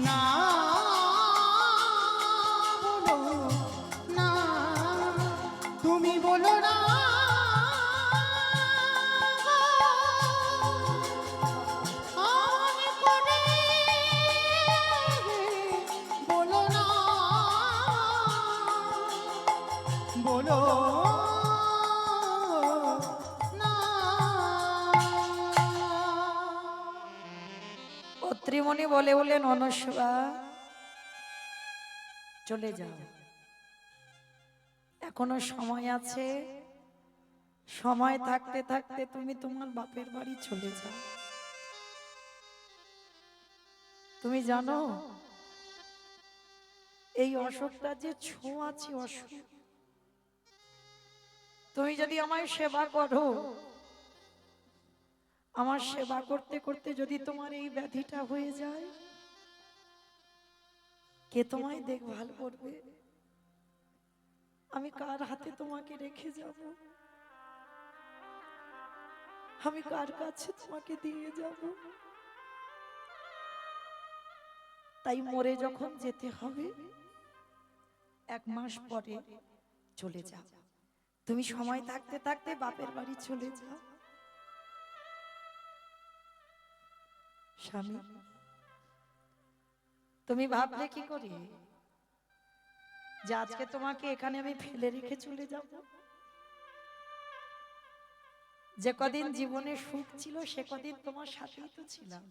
না বলো না, তুমি বলো বলে বলেন, অনস্যা চলে যাও, এখনো সময় আছে, সময় থাকতে থাকতে তুমি তোমার বাপের বাড়ি চলে যাও। তুমি জানো এই অসুখটা যে ছোঁয়াছি অসুখ, তুমি যদি আমায় সেবা করো, আমার সেবা করতে করতে যদি তোমার এই ব্যাধিটা হয়ে যায়, কে তোমায় দেখভাল করবে? আমি কার হাতে তোমাকে রেখে যাব? আমি কার কাছে তোমাকে দিয়ে যাব? তাই মরে যখন যেতে হবে, 1 মাস পরে চলে যাও। তুমি সময় থাকতে থাকতে বাপের বাড়ি চলে যাও। স্বামী, তুমি ভাবলে কি করে যে আজকে তোমাকে এখানে আমি ফেলে রেখে চলে যাব? যে কদিন জীবনে সুখ ছিল সে কদিন তোমার সাথেই তো ছিলাম,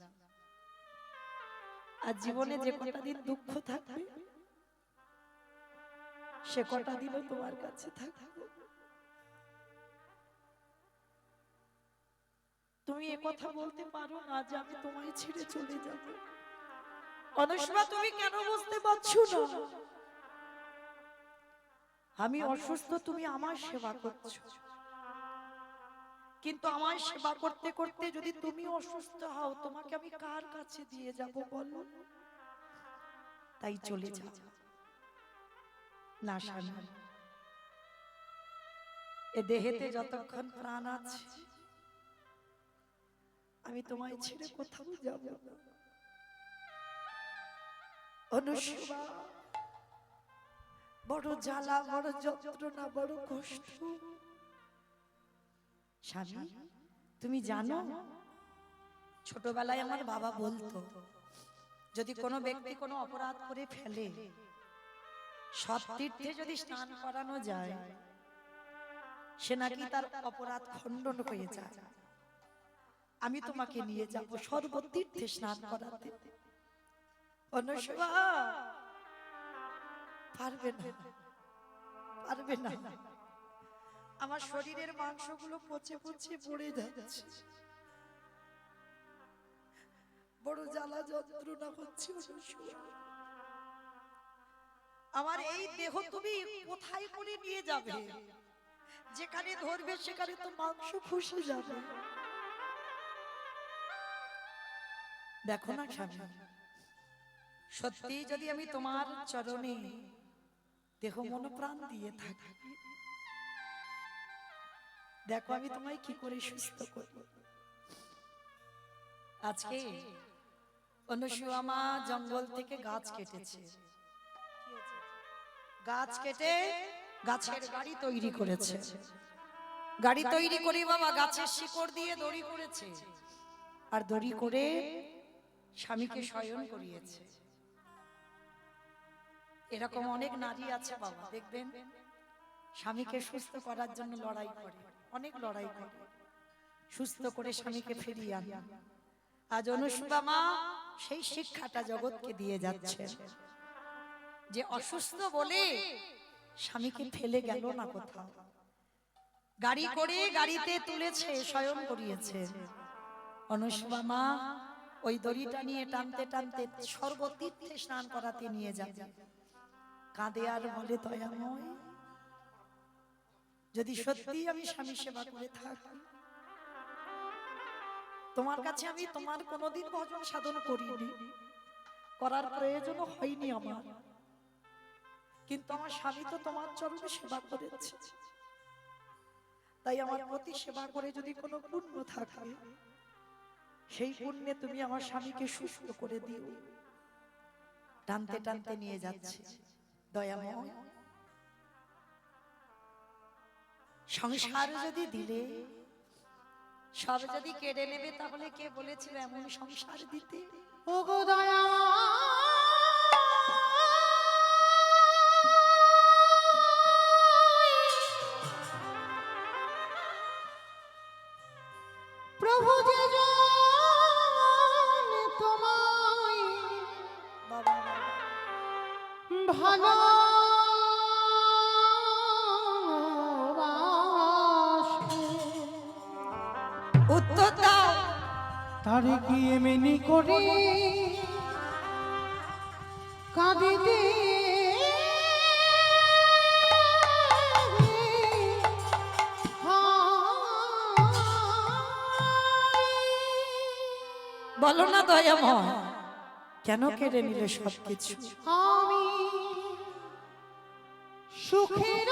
আর জীবনে যে কটা দিন দুঃখ থাকবে সে কটা দিনও তোমার কাছে থাকবে। তুমি এ কথা বলতে পারো না যে আমি তোমায় ছেড়ে চলে যাব? অনস্মা, তুমি কেন বুঝতে পারছো না? আমি অসুস্থ, তুমি আমার সেবা করছো, কিন্তু আমার সেবা করতে করতে যদি তুমি অসুস্থ হও, তোমাকে আমি কার কাছে দিয়ে যাব বলো? তাই চলে যাও না স্বামী, এ দেহেতে যতক্ষণ প্রাণ আছে আমি তোমায় ছেড়ে কোথাও যাব না। অনুষ্মা, বড় জ্বালা, বড় যন্ত্রণা, বড় কষ্ট। স্বামী, তুমি জানো ছোটবেলায় আমার বাবা বলতো, যদি কোনো ব্যক্তি কোনো অপরাধ করে ফেলে, সব তীর্থে যদি স্নান করানো যায়, সে নাকি তার অপরাধ খণ্ডন হয়ে যায়। আমি তোমাকে নিয়ে যাব সর্বতীর্থে স্নান করাতে। অনুষ্মা, পারবে না, পারবে না, আমার শরীরের মাংসগুলো পচে পচে পড়ে যাচ্ছে, বড় জ্বালা যন্ত্রণা হচ্ছে। আমার এই দেহ তুমি কোথায় করে নিয়ে যাবে? যেখানে ধরবে সেখানে তো মাংস খসে যাবে। দেখো না স্বামী, সত্যি যদি আমি তোমার চরণে দেহ মন প্রাণ দিয়ে থাকি, দেখো আমি তোমায় কি করে সুস্থ করব। আজকে অনুসুয়া মা জঙ্গল থেকে গাছ কেটেছে, গাছ কেটে গাছের গাড়ি তৈরি করেছে। গাড়ি তৈরি করে বাবা গাছের শিকড় দিয়ে দড়ি করেছে, আর দড়ি করে স্বামীকে শয়ন করিয়েছে। এরকম অনেক নারী আছে বাবা, দেখবেন স্বামীকে সুস্থ করার জন্য লড়াই করে, অনেক লড়াই করে, সুস্থ করে স্বামীকে ফিরিয়ে আনে। আজ অনুসুয়া মা সেই শিক্ষাটা জগৎকে দিয়ে যাচ্ছে, যে অসুস্থ বলে স্বামীকে ফেলে গেল না কোথাও, গাড়ি করে গাড়িতে তুলেছে, শয়ন করিয়েছে। অনুসুয়া মা ওই দড়িটা নিয়ে টানতে টানতে সর্বতীর্থে স্নান করাতে নিয়ে যাবে। কাঁদে আর বলে, দয়াময়, যদি সত্যি আমি স্বামী সেবা করে থাকি, তোমার কাছে আমি তোমার কোনোদিন ভজন সাধন করিনি, করার প্রয়োজন হয়নি আমার, কিন্তু আমার স্বামী তো তোমার চরণে সেবা করেছে, তাই আমার প্রতি সেবা করে যদি কোনো পুণ্য থাকে, সেই পুণ্যে তুমি আমার স্বামীকে সুস্থ করে দিও। টানতে টানতে নিয়ে যাচ্ছে। দয়াময়, সংসার যদি দিলে সব যদি কেড়ে নেবে, তাহলে কে বলেছিল এমন সংসার দিতে? ও গো দয়া, প্রভু যে জন তোমায় ভালো উত্তর দাও। তারে কি এমনি করে কাঁদিতে বলো না দয়াময়, কেন কেড়ে নিলে সবকিছু? আমি সুখের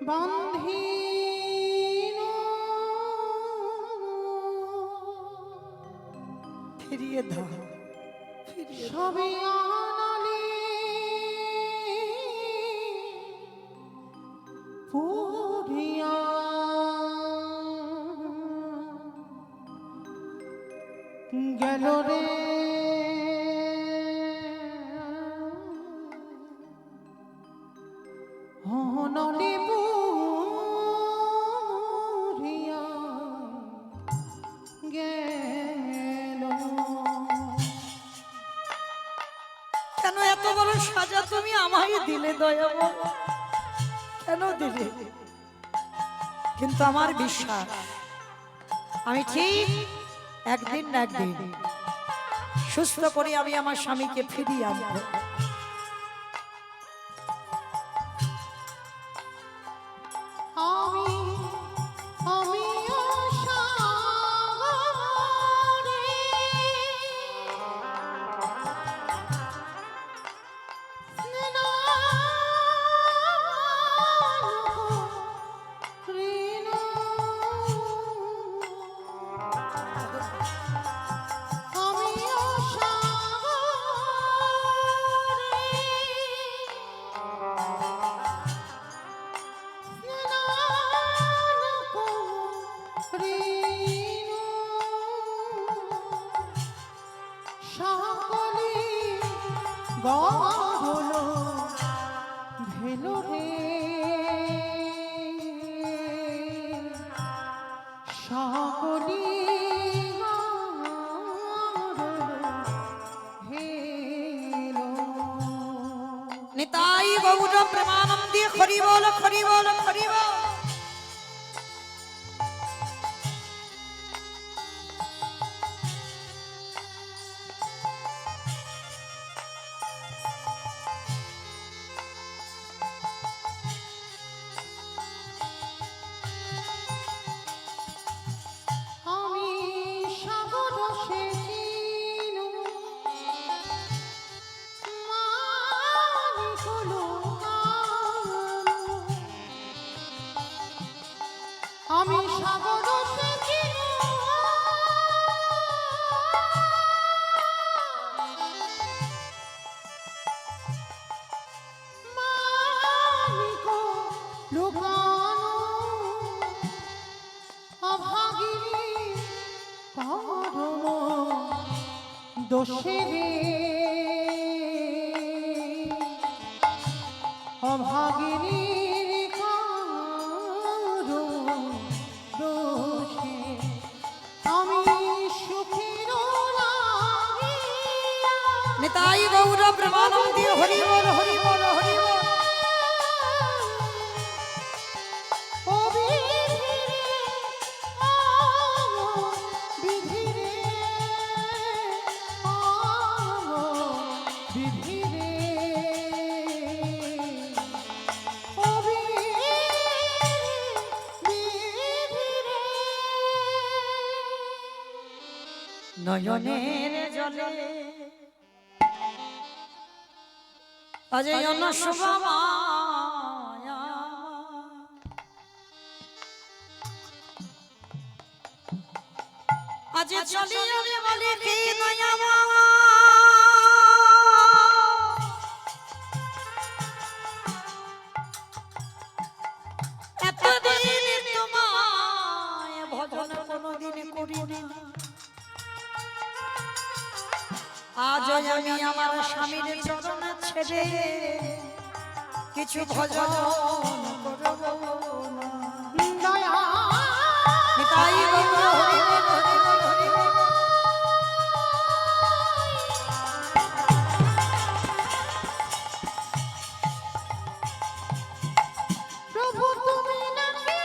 বান্ধিন ফিরিয়ে দাও, ফিরিয়ে দাও। সবে আনালে পুরিয়া গেল রে অনলে পুরিয়া গেল। কেন এত বড় সাজা তুমি আমায় দিলে দয়াময়? কেন দিলে? কিন্তু আমার বিশ্বাস আমি ঠিক একদিন না একদিন সুস্থ করে আমি আমার স্বামীকে ফিরিয়ে আনবো। আমি আমি আশারে ঋণ আমি সকলে গহল ভেলো রে সকলে ভেলো। নিতাই গৌর প্রেমানন্দে হরি বল, হরি বল, হরি বল। আমি সাগর সেচিন মানিক লোকানো। আমি সাগর সেচিন মানিক লোকানো। অভাগিনী করম দোষে রে অভাগিনীর করম দোষে আমি সুখের লাগিয়া নিতাই গৌর প্রেমানন্দে হরি বল, হরি বল, হরি বল। ও বিধি রে বিধি রে ও বিধি রে। নয়নের জলে অজয় শুভা মায়া, আজ চলি আমি বলি কি দয়া মায়া। এতদিন তোমায় আজ আমি আমার স্বামীর চরণ ছেড়ে কিছু ভজন করব না। নিতাই গৌর হরি বল, হরি বল, হরি বল। প্রভু তুমি নাকি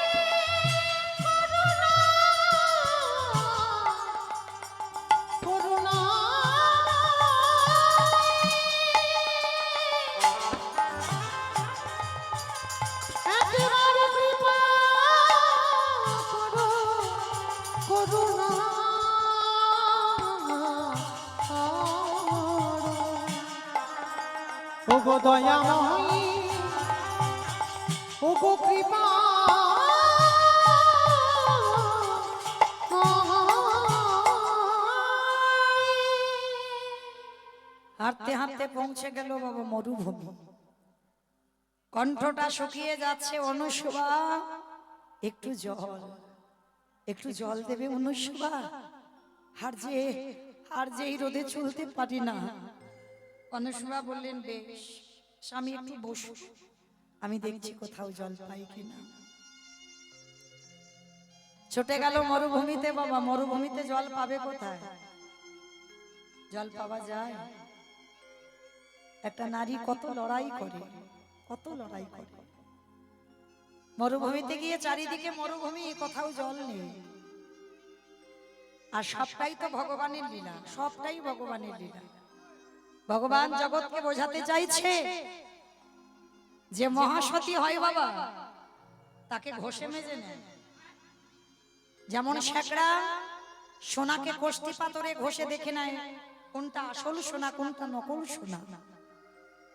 করুণা একেবারে কৃপা করো, করুণা ওগো দয়াময়ী, ওগো কৃপা হাঁটতে হাঁটতে পৌঁছে গেল বাবা মরুভূমি। কণ্ঠটা শুকিয়ে যাচ্ছে। অনুসুবা একটু জল, একটু জল দেবে অনুসুবা? আর যে এই রোদে চলতে পারি না। অনুসুবা বললেন বেশ স্বামী একটু বসু, আমি দেখছি কোথাও জল পাই কিনা। ছুটে গেল মরুভূমিতে বাবা। মরুভূমিতে জল পাবে কোথায়? জল পাওয়া যায়? একটা নারী কত লড়াই করে, কত লড়াই করে। মরুভূমিতে গিয়ে চারিদিকে মরুভূমি, কোথাও জল নেই। আর সবটাই তো ভগবানের লীলা, সবটাই ভগবানের লীলা। ভগবান জগৎকে বোঝাতে চাইছে যে মহাসতী হয় বাবা, তাকে ঘষে মেজে নেয়। যেমন শেকড়া সোনাকে কষ্টি পাথরে ঘষে দেখে নেয় কোনটা আসল সোনা কোনটা নকল সোনা।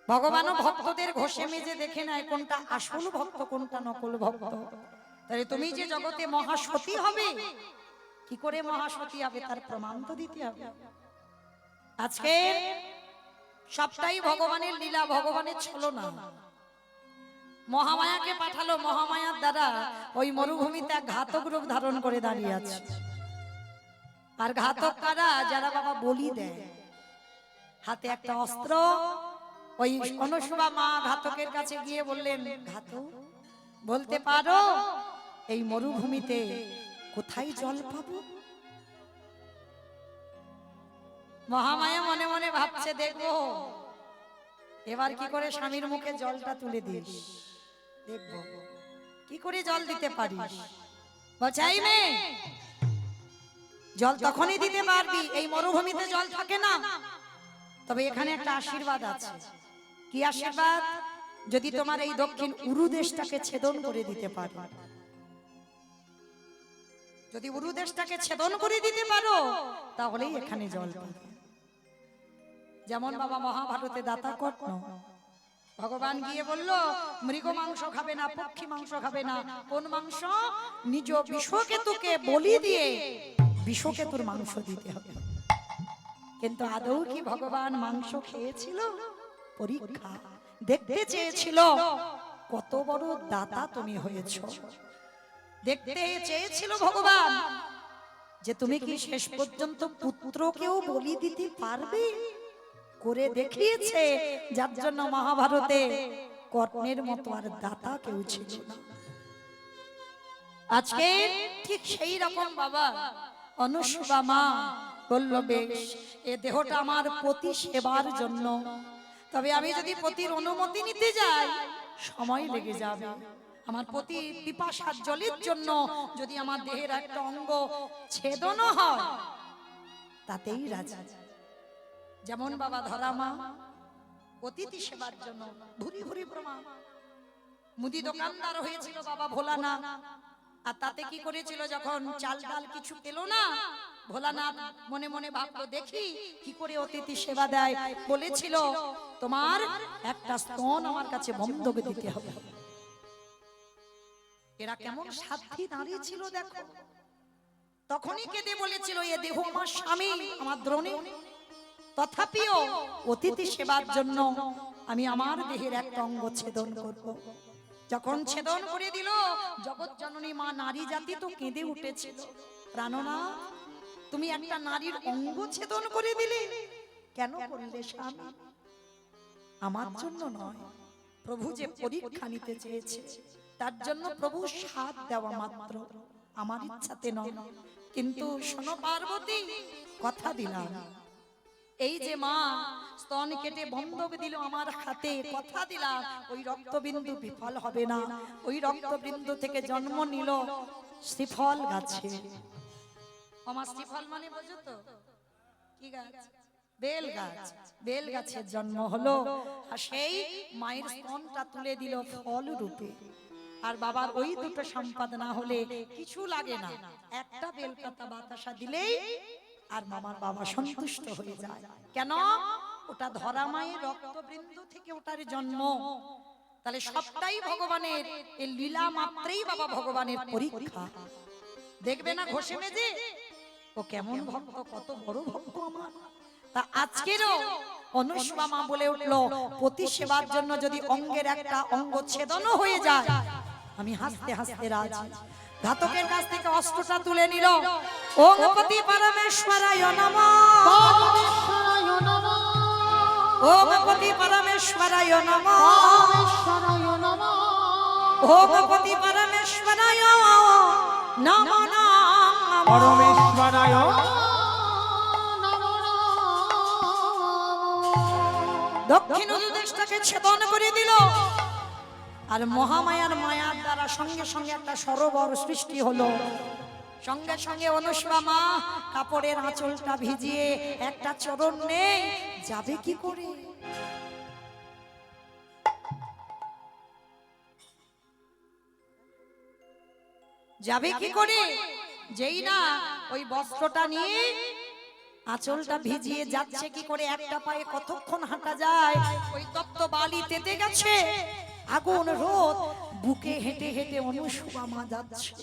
ভগবানও ভক্তদের ঘষে মেজে দেখে নেয় কোনটা আসল ভক্ত কোনটা নকল ভক্ত। তাই তুমি যে জগতে মহাসতী হবে, কি করে মহাসতী হবে তার প্রমাণ তো দিতে হবে। আজকে সবটাই ভগবানের লীলা, ভগবানের ছলনা। মহামায়াকে পাঠালো, মহামায়ার দ্বারা ওই মরুভূমিতে এক ঘাতক রূপ ধারণ করে দাঁড়িয়ে আছে। আর ঘাতক কারা? যারা বাবা বলি দেয়। হাতে একটা অস্ত্র। ওই অনুসুবা মা ঘাতকের কাছে গিয়ে বললেন, ঘাতক বলতে পারো এই মরুভূমিতে কোথায় জল পাবো? মহামায়া মনে মনে ভাবছে দেখবো এবার কি করে স্বামীর মুখে জলটা তুলে দিস, দেখবো কি করে জল দিতে পারিস। বলছাই মেয়ে জল তখনই দিতে পারবি এই মরুভূমিতে জল থাকে না। তবে এখানে একটা আশীর্বাদ আছে। কি আশীর্বাদ? যদি তোমার এই দক্ষিণ উরু দেশটাকে ছেদন করে দিতে পারো, যদি উরু দেশটাকে ছেদন করে দিতে পারো তাহলেই এখানে জল পাবে। যেমন বাবা মহাভারতে দাতা কর্ণ, ভগবান গিয়ে বলল মৃগ মাংস খাবে না, পক্ষী মাংস খাবে না। কোন মাংস? নিজ বিষকেতুকে বলি দিয়ে বিষকেতুর মাংস দিতে হবে। কিন্তু আদৌ কি ভগবান মাংস খেয়েছিল? পরীক্ষা দেখতে চেয়েছিল কত বড় দাতা তুমি হয়েছ। দেখতে চেয়েছিল ভগবান যে তুমি কি শেষ পর্যন্ত পুত্রকেও বলি দিতে পারবে। করে দেখিয়েছে, যার জন্য মহাভারতে কর্ণের মতো আর দাতা কেউ ছিল না। আজকে ঠিক সেই রকম বাবা অনুসুবা মা বলল বেশ এ দেহটা আমার পতি সেবার জন্য, তবে আমি যদি পতির অনুমতি নিতে যাই সময় লেগে যাবে। আমার পতি পিপাসার জলের জন্য যদি আমার দেহের একটা অঙ্গ ছেদন হয় তাতেই রাজি। যেমন বাবা ধরা মা অতিথি সেবার জন্য ভুরি ভুরি প্রমাণ। মুদি দোকানদার হয়েছিল বাবা ভোলানাথ, আর তাতে কি করেছিল যখন চাল ডাল কিছু পেল না, ভোলানাথ মনে মনে ভাবলো দেখি কি করে অতিথি সেবা দেয়। বলেছিল তোমার একটা স্তন আমার কাছে বন্ধক দিতে হবে। এরা কেমন সাধ্যী নারী ছিল দেখো। তখনই কেঁদে বলেছিল এ দেহ আমার স্বামী আমার দ্রোণী, তথাপিও অতিথি সেবার জন্য আমি আমার দেহের একটা অঙ্গ ছেদন করব। যখন ছেদন করে দিল জগৎ জননী মা নারী জাতি তো কেঁদে উঠেছিল, প্রাণনা তুমি একটা নারীর অঙ্গ ছেদন করে দিলে, কেন করলে স্বামী? আমার জন্য নয়, প্রভু যে পরীক্ষা নিতে চেয়েছে তার জন্য প্রভু সাথ দেওয়া মাত্র, আমার ইচ্ছাতে নয়। কিন্তু শোনো পার্বতী, কথা দিলাম, এই যে মা স্তন কেটে বন্ধক দিল আমার হাতে, কথা দিলাম ওই রক্তবিন্দু বিফল হবে না। ওই রক্তবিন্দু থেকে জন্ম নিল শ্রীফল গাছে। আমার শ্রীফল মানে বোঝো তো কি গাছ? বেল গাছ। বেল গাছের জন্ম হলো, আর সেই মায়ের স্তনটা তুলে দিল ফল রূপে। আর বাবার ওই দুটো সম্পদ না হলে কিছু লাগে না, একটা বেল পাতা বাতাসা দিলেই আর মামার বাবা সন্তুষ্ট হয়ে যায়। কেন? ওটা ধরা মায়ের রক্তবিন্দু থেকে ওটার জন্ম। তাহলে সবটাই ভগবানের, এই লীলা মাত্রেই বাবা ভগবানের পরীক্ষা। দেখবে না ঘষে মেজে ও কেমন ভক্ত, কত বড় ভক্ত আমার। তা আজকেরও অনুসুয়া মা বলে উঠলো, পতি সেবার জন্য যদি অঙ্গের একটা অঙ্গ ছেদন হয়ে যায়, আমি হাসতে হাসতে রাজি। ঘাতকের কাছ থেকে অস্ত্রটা তুলে নিল। ওং পতি পরমেশ্বরায় নমঃ, পরমেশ্বরায় নমঃ, ওং পতি পরমেশ্বরায় নমঃ, পরমেশ্বরায় নমঃ, ওং পতি পরমেশ্বরায় নমঃ নমঃ, পরমেশ্বরায় দক্ষিণ উদুদেশটাকে ছেদন করে দিল। আর মহামায়ার মায়ার দ্বারা সঙ্গে সঙ্গে একটা সরোবর সৃষ্টি হলো। সঙ্গে সঙ্গে অনুসুয়া মা কাপড়ের আঁচলটা ভিজিয়ে, একটা চরণ নেই, যাবে কি করে? যাবে কি করে? যেই না ওই বস্ত্রটা নিয়ে আঁচলটা ভিজিয়ে যাচ্ছে কি করে, একটা পায়ে কতক্ষণ হাঁটা যায়? ওই তপ্ত বালি তেতে গেছে, আগুন রোদ, বুকে হেঁটে হেঁটে অনুসুয়া মা যাচ্ছে।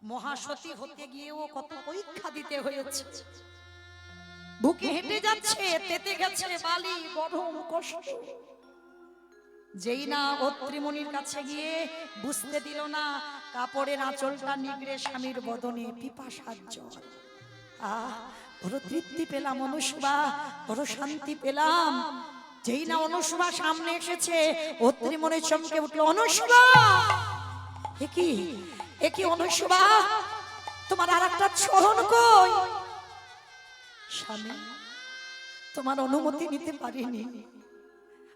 মহাসতী হতে গিয়েও কত পরীক্ষা দিতে হয়েছে। বুকে হেঁটে যাচ্ছে, তেতে গেছে বালি, গরম কষ্ট। যেই না অত্রিমণির কাছে গিয়ে বুঝতে দিল না, কাপড়ের আঁচলটা নিগড়ে স্বামীর বদনে পিপাসার জল। বড় তৃপ্তি পেলাম অনুসুয়া, বড় শান্তি পেলাম। যেই না অনুসুয়া সামনে এসেছে, অত্রিমণি চমকে উঠলো, অনুসুয়া! একি একি অনুসুয়া, তোমার আর একটা চরণ কই? স্বামী, তোমার অনুমতি নিতে পারিনি,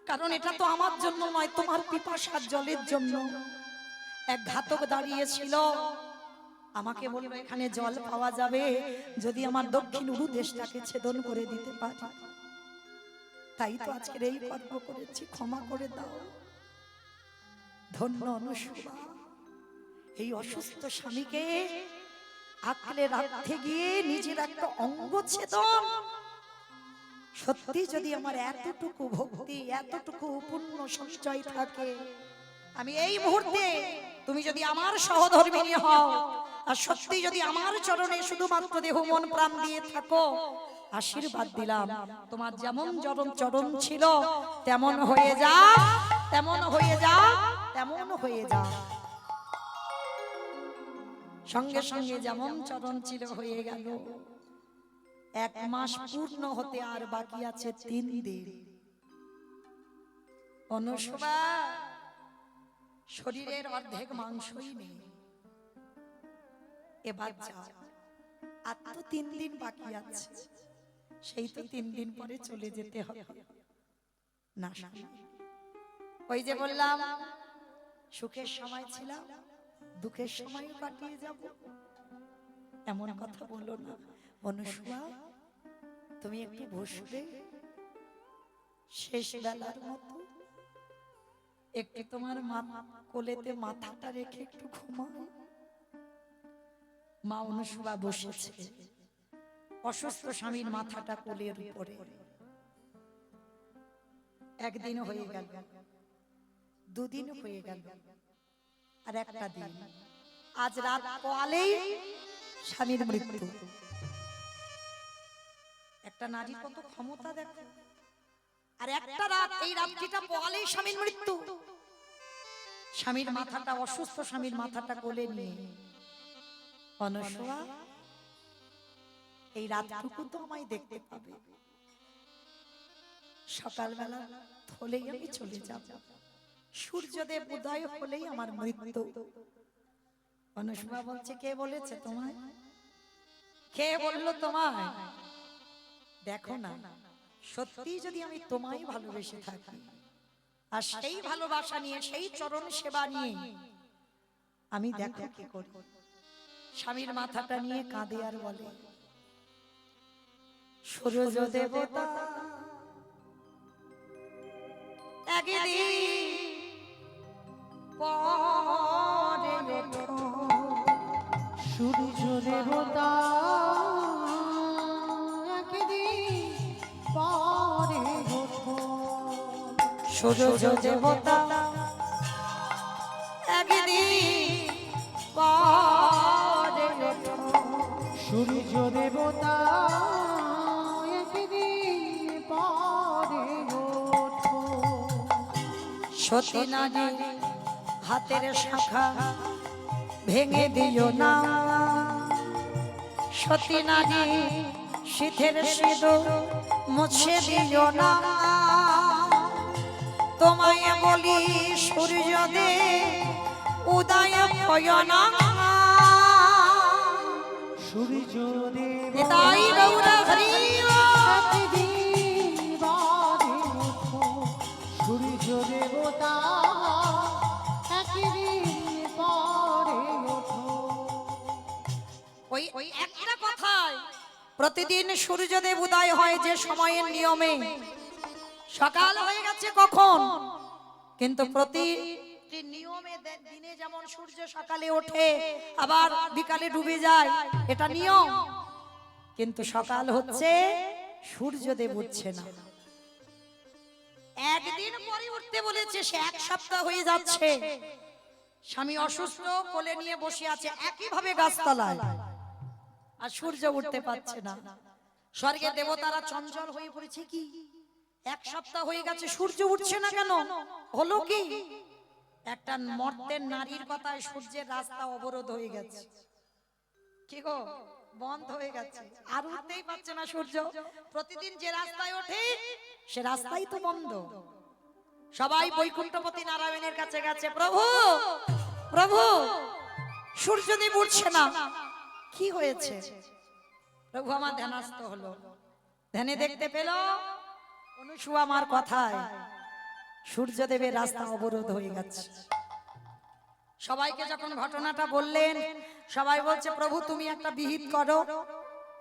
কারণ এটা তো আমার জন্য নয়, তোমার পিপাসার জলের জন্য। এক ঘাতক দাঁড়িয়েছিল, আমাকে বললো এখানে জল পাওয়া যাবে যদি আমার দক্ষিণ উরুদেশটাকে ছেদন করে দিতে পারি। তাই তো আজকের এই কর্ম করেছি, ক্ষমা করে দাও। ধন্য অনুসুয়া, এই অসুস্থ স্বামীকে আঁকলে রাখতে গিয়ে নিজের একটা অঙ্গ ছেদন। সত্যি যদি আমার এতটুকু ভক্তি, এতটুকু পুণ্য সঞ্চয় থাকে, আমি এই মুহূর্তে, তুমি যদি আমার সহধর্মিণী হও, আর সত্যি যদি আমার চরণে শুধুমাত্র দেহ মন প্রাণ দিয়ে থাকো, আশীর্বাদ দিলাম, তোমার যেমন চরণ ছিল তেমন হয়ে যা, তেমন হয়ে যা, তেমন হয়ে যা। সঙ্গে সঙ্গে যেমন চরণ ছিল হয়ে গেল। 1 মাস পূর্ণ হতে আর বাকি আছে 3 দিন। অনুসুয়া, শরীরের অর্ধেক মাংসই নেই, এবার যাও, আর তো 3 দিন বাকি আছে, সেই তো 3 দিন পরে চলে যেতে হবে। না, ওই যে বললাম সুখের সময় ছিলাম, দুঃখের সময় কাটিয়ে যাব, এমন কথা বলো না। অনুসুয়া, তুমি একটু বসবে, শেষ বেলার মতো একটু তোমার কোলেতে মাথাটা রেখে একটু ঘুমাও। মা অনুসুয়া বসেছে, অসুস্থ স্বামীর মাথাটা কোলের উপরে। একদিন হয়ে গেল, 2 দিন হয়ে গেল, আর একটা দিন। আজ রাত পোয়ালেই স্বামীর মৃত্যু। একটা নারী কত ক্ষমতা দেখো, আর একটা রাত, এই রাত্রিটা পোয়ালেই স্বামীর মৃত্যু। স্বামীর মাথাটা, অসুস্থ স্বামীর মাথাটা কোলে নিয়ে অনুসুয়া এই রাতটুকু তো আমায় দেখতে পাবে, সকালবেলা হলেই আমি চলে যাব, সূর্যদেব উদয় হলেই আমার মৃত্যু। অনুষ্মা বলছে, কে বলেছে তোমায়? কে বললো তোমায়? দেখো না, সত্যি যদি আমি তোমায় ভালোবেসে থাকি, আর সেই ভালোবাসা নিয়ে, সেই চরণ সেবা নিয়ে আমি দেখো কি করি, স্বামীর মাথাটা নিয়ে কাঁদে আর বলে, সূর্য দেবতা একদিন পরে ওঠো, সূর্য দেবতা একদিন পরে ওঠো, সূর্য দেবতা একদিন পরে ওঠো, সূর্য দেবতা একদিন পরে ওঠো, সতী নারী হাতের শাখা ভেঙে দিও না, সতী নারী শীতের সিঁদুর মুছে দিও না, তোমায় বলি সূর্যদেব উদয় হয় না, সূর্য তাই গৌরা হরি একদিন পরে ওঠো, সূর্য দেবতা একদিন পরে ওঠো। ওই একটা কথায় প্রতিদিন সূর্যদেব উদয় হয় যে সময়ের নিয়মে, সকাল হয়ে গেছে কখন, কিন্তু প্রতি নিয়মে দিনে যেমন সূর্য সকালে ওঠে আবার বিকালে ডুবে যায়, এটা নিয়ম, কিন্তু সকাল হচ্ছে সূর্যদেব উঠছে না, একদিন পরে উঠতে বলেছে, সে এক সপ্তাহ হয়ে যাচ্ছে, স্বামী অসুস্থ, কোলে নিয়ে বসে আছে একইভাবে গাছতলায়, আর সূর্য উঠতে পারছে না। স্বর্গের দেবতারা চঞ্চল হয়ে পড়েছে, কি এক সপ্তাহ হয়ে গেছে সূর্য উঠছে না কেন, হলো কি? একটা মর্তের নারীর কথায় সূর্যের রাস্তা অবরোধ হয়ে গেছে, কি গো, বন্ধ হয়ে গেছে, আর উঠতেই পারছে না সূর্য। প্রতিদিন যে রাস্তায় ওঠে সে রাস্তাই তো বন্ধ। সবাই বৈকুণ্ঠপতি নারায়ণের কাছে গেছে, প্রভু প্রভু সূর্যদেব উঠছে না, কি হয়েছে? প্রভু আমার ধ্যানস্থ হলো, ধ্যানে দেখতে পেল অনুসুয়া আমার কথায় সূর্যদেবের রাস্তা অবরোধ হয়ে গেছে। সবাইকে যখন ঘটনাটা বললেন, সবাই বলছে, প্রভু তুমি একটা বিহিত করো,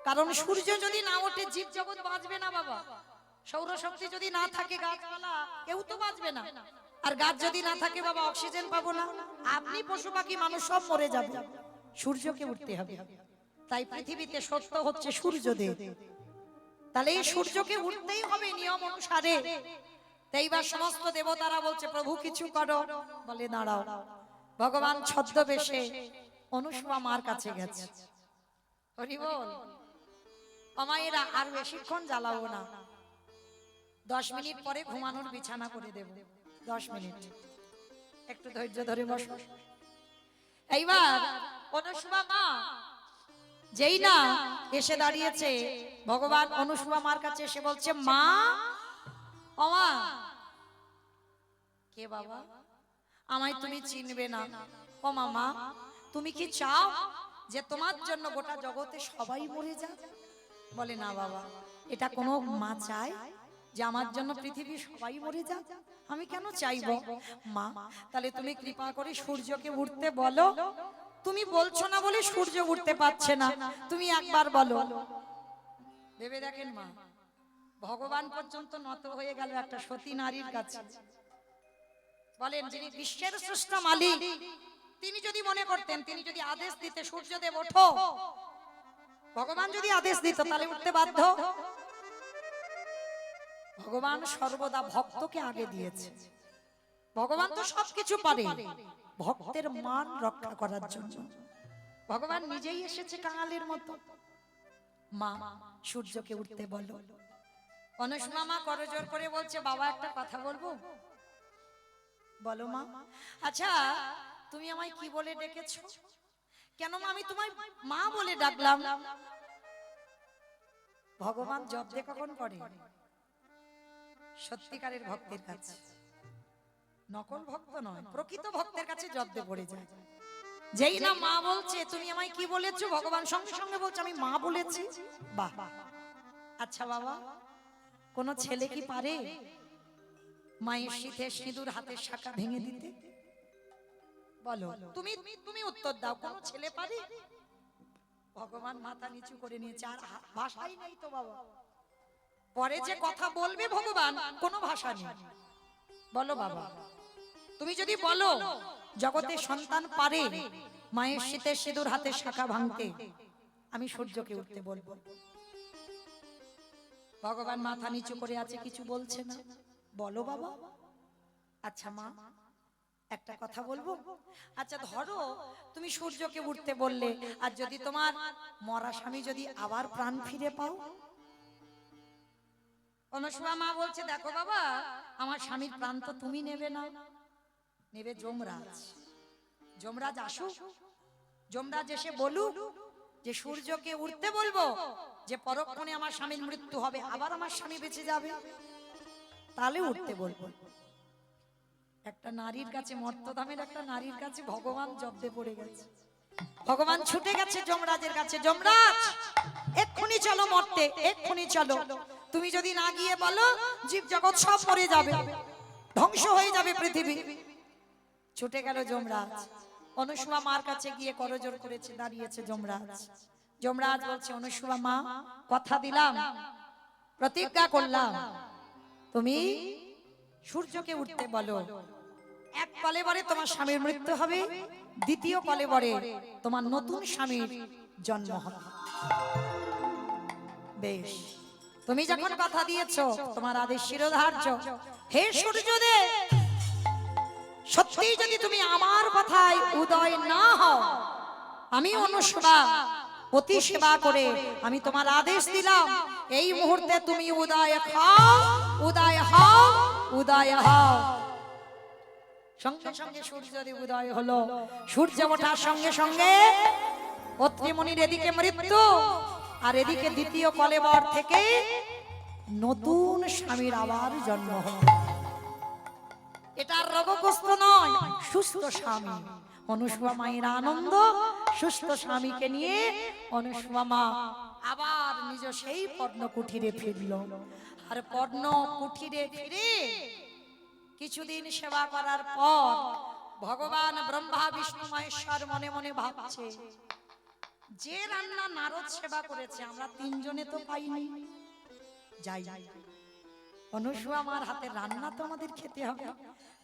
কারণ সূর্য যদি না ওঠে জীব জগৎ বাঁচবে না বাবা, সৌরশক্তি যদি না থাকে গাছপালা কেউ তো বাঁচবে না, আর গাছ যদি না থাকে বাবা অক্সিজেন পাবো না, আপনি পশু পাখি মানুষ সব মরে যাবে, সূর্যকে উঠতে হবে। তাই পৃথিবীতে সত্য হচ্ছে সূর্যদেব, তাহলে এই সূর্যকে উঠতেই হবে নিয়ম অনুসারে। এইবার সমস্ত দেবতারা বলছে, প্রভু কিছু করো, বলে দাঁড়াও। ভগবান ছদ্মবেশে অনুসুয়া মার কাছে গেছে, হরি বল, অমায়েরা আর বেশিক্ষণ জ্বালাবো না, 10 মিনিট পরে ঘুমানোর বিছানা করে দেব, 10 মিনিট একটু ধৈর্য ধরে বসো। এইবার অনুসুয়া মা যেই না এসে দাঁড়িয়েছে, ভগবান অনুসুয়া মার কাছে এসে বলছে, মা ও মা, কে বাবা, আমায় তুমি চিনবে না, ও মামা তুমি কি চাও যে তোমার জন্য গোটা জগতে সবাই মরে যাক? বলে না বাবা, এটা কোনো মা চায় যে আমার জন্য পৃথিবীর সবাই মরে যাক? আমি কেন চাইবো মা, তাহলে তুমি কৃপা করে সূর্যকে উঠতে বলো, তুমি বলছো না বলে সূর্য উঠতে পারছে না, তুমি একবার বলো। ভেবে দেখেন মা, ভগবান পর্যন্ত নত হয়ে গেল একটা সতী নারীর কাছে। বলেন, যিনি বিশ্বের স্রষ্টা মালিক, তিনি যদি মনে করতেন, তিনি যদি আদেশ দিতে সূর্যদেব ওঠো, ভগবান যদি আদেশ দিত তাহলে উঠতে বাধ্য। ভগবান সর্বদা ভক্তকে আগে দিয়েছে, ভগবান তো সবকিছু পারে, ভক্তের মান রক্ষা করার জন্য ভগবান নিজেই এসেছে কাঙালের মতো। মা সূর্যকে উঠতে বলো। অনুসুয়া মা করজোর করে বলছে, বাবা একটা কথা বলবো? বলো মা। আচ্ছা তুমি আমায় কি বলে ডেকেছো? কেন মা আমি তোমায় মা বলে ডাকলাম? ভগবান জব্দে কখন করে? সত্যিকারের ভক্তের কাছে, নকল ভক্ত নয়, প্রকৃত ভক্তের কাছে জব্দে পড়ে যায়। যেই না মা বলছে তুমি আমায় কি বলেছো, ভগবান সঙ্গে সঙ্গে বলছে আমি মা বলেছি। বাহ! আচ্ছা বাবা, কোন ছেলে কি পারে মায়ের শীতে সিঁদুর হাতের শাখা ভেঙে দিতে? বলো, তুমি তুমি উত্তর দাও, কোন ছেলে পারে? ভগবান মাথা নিচু করে নিয়েছে, আর ভাষাই নেই তো বাবা। পরে যে কথা বলবে ভগবান, কোনো ভাষা নেই। বলো বাবা, তুমি যদি বলো জগতে সন্তান পারে মায়ের শীতে সিঁদুর হাতের শাখা ভাঙতে, আমি সূর্যকে উঠতে বলবো। ভগবান মাথা নিচু করে আছে, কিছু বলছে না। বলো বাবা। আচ্ছা মা, একটা কথা বলবো। আচ্ছা ধরো তুমি সূর্যকে উঠতে বললে, আর যদি তোমার মরা স্বামী যদি আবার প্রাণ ফিরে পাও? অনুসূয়া মা বলছে দেখো বাবা, আমার স্বামীর প্রাণ তো তুমি নেবে না, নেবে যমরাজ। যমরাজ আসুক, যমরাজ এসে বলুক যে সূর্যকে উঠতে বলবো যে পরক্ষণে আমার স্বামীর মৃত্যু হবে, আবার আমার স্বামী বেঁচে যাবে, তাহলে উঠতে বলবো। একটা নারীর কাছে, মর্তধামের একটা নারীর কাছে ভগবান জব্দে পড়ে গেছে। ভগবান ছুটে গেছে যমরাজের কাছে, যমরাজ এক্ষুনি চলো মর্তে, এক্ষুনি চলো। তুমি যদি না গিয়ে বলো জীব জগৎ সব মরে যাবে, ধ্বংস হয়ে যাবে পৃথিবী। ছুটে গেল যমরাজ, অনুসূয়া মার কাছে গিয়ে করজোড় করেছে, দাঁড়িয়েছে যমরাজ। যমরাজ বলছে অনুসূয়া মা, কথা দিলাম, প্রতিজ্ঞা করলাম, তুমি সূর্যকে উঠতে বলো। এক কলেবরে তোমার স্বামীর মৃত্যু হবে, দ্বিতীয় কলেবরে তোমার নতুন স্বামীর জন্ম হবে। বেশ, তুমি যখন কথা দিয়েছো, তোমার আদেশ শিরোধার্য। হে সূর্যদেব, সত্যি যদি তুমি আমার কথায় উদয় না হও, আমি অনুসূয়া পতি সেবা করে আমি তোমার আদেশ দিলাম, এই মুহূর্তে তুমি উদয় খাও, উদয় হও, উদয় হও। সঙ্গে সঙ্গে সূর্যদেব উদয় হলো। সূর্য ওঠার সঙ্গে সঙ্গে অত্রিমণির এদিকে মৃত্যু, আর এদিকে দ্বিতীয় কলেবর থেকে নতুন স্বামীর আবার জন্ম হলো। এটা রোগগ্রস্ত নয়, সুস্থ স্বামী। অনুসূয়া মায়ের আনন্দ, সুস্থ স্বামীকে নিয়ে অনুসূয়া মা আবার নিজ সেই পর্ণ কুঠিরে ফিরল। আর পর্ণ কুঠিরে ফিরে কিছুদিন সেবা করার পর ভগবান ব্রহ্মা বিষ্ণু মহেশ্বর মনে মনে ভাবছে, যে রান্না নারদ সেবা করেছে আমরা তিনজনে তো পাইনি, যাই অনুসূয়া মার হাতের রান্না তো আমাদের খেতে হবে।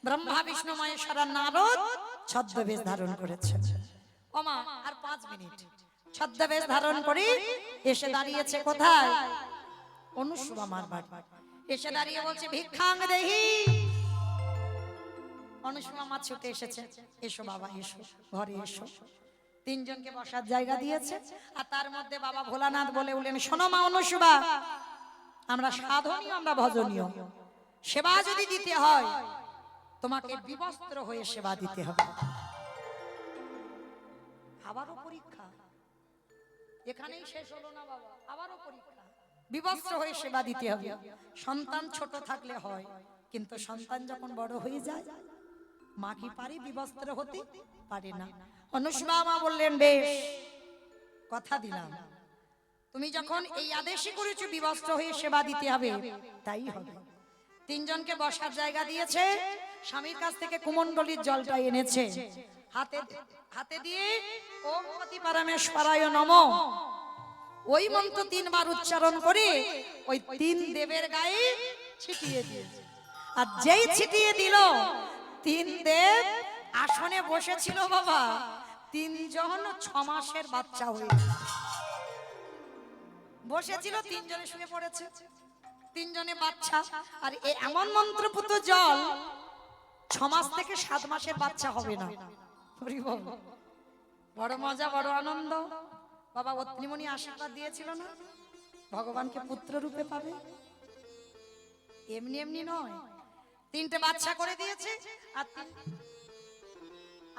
ব্রহ্মা বিষ্ণু মহেশ্বর নারদ ছদ্মবেশ ধারণ করেছে। ওমা আর 5 মিনিট, ছদ্মবেশ ধারণ করে এসে দাঁড়িয়েছে কোথায়? অনুসূয়া মার বাড়ি। এসে দাঁড়িয়ে বলছে ভিক্ষাং দেহি। অনুসূয়া মা ছুটে এসেছে, এসো বাবা এসো, ঘরে এসো। তিনজনকে বসার জায়গা দিয়েছে, আর তার মধ্যে বাবা ভোলানাথ বলে উঠলেন, শোনো মা অনুসূয়া, আমরা সাধনীয়, আমরা ভজনীয়, সেবা যদি দিতে হয় তোমাকে বিবস্ত্র হয়ে সেবা দিতে হবে। আবারও পরীক্ষা, এখানেই শেষ হলো না বাবা, আবারও পরীক্ষা। বিবস্ত্র হয়ে সেবা দিতে হবে। সন্তান ছোট থাকলে হয়, কিন্তু সন্তান যখন বড় হয়ে যায়, মা কি পারে বিবস্ত্র হতে? পারে না। অনুসূয়া মা বললেন বেশ, কথা দিলাম, তুমি যখন এই আদেশই করেছো বিবস্ত্র হয়ে সেবা দিতে হবে, তাই হবে। তিনজনকে বসার জায়গা দিয়েছে, স্বামীর কাছ থেকে কুমণ্ডলীর জলটা এনেছে, হাতে হাতে দিয়ে ওম পতি পরমেশ্বরায় নমঃ ওই মন্ত্র 3 বার উচ্চারণ করে ওই 3 দেবের গায়ে ছিটিয়ে দিয়েছে। আর যেই ছিটিয়ে দিল, 3 দেব আসনে বসেছিল বাবা, 3 জন 6 মাসের বাচ্চা হয়ে বসেছিল, 3 জনে শুয়ে পড়েছে, 3 জনে বাচ্চা। আর এমন মন্ত্রপুত জল 6 মাস থেকে 7 মাসের বাচ্চা হবে না। বড় মজা, বড় আনন্দ। বাবা অত্রিমণি আশীর্বাদ দিয়েছিল না ভগবানকে পুত্র রূপে পাবে, এমনি এমনি নয়, 3টে বাচ্চা করে দিয়েছে।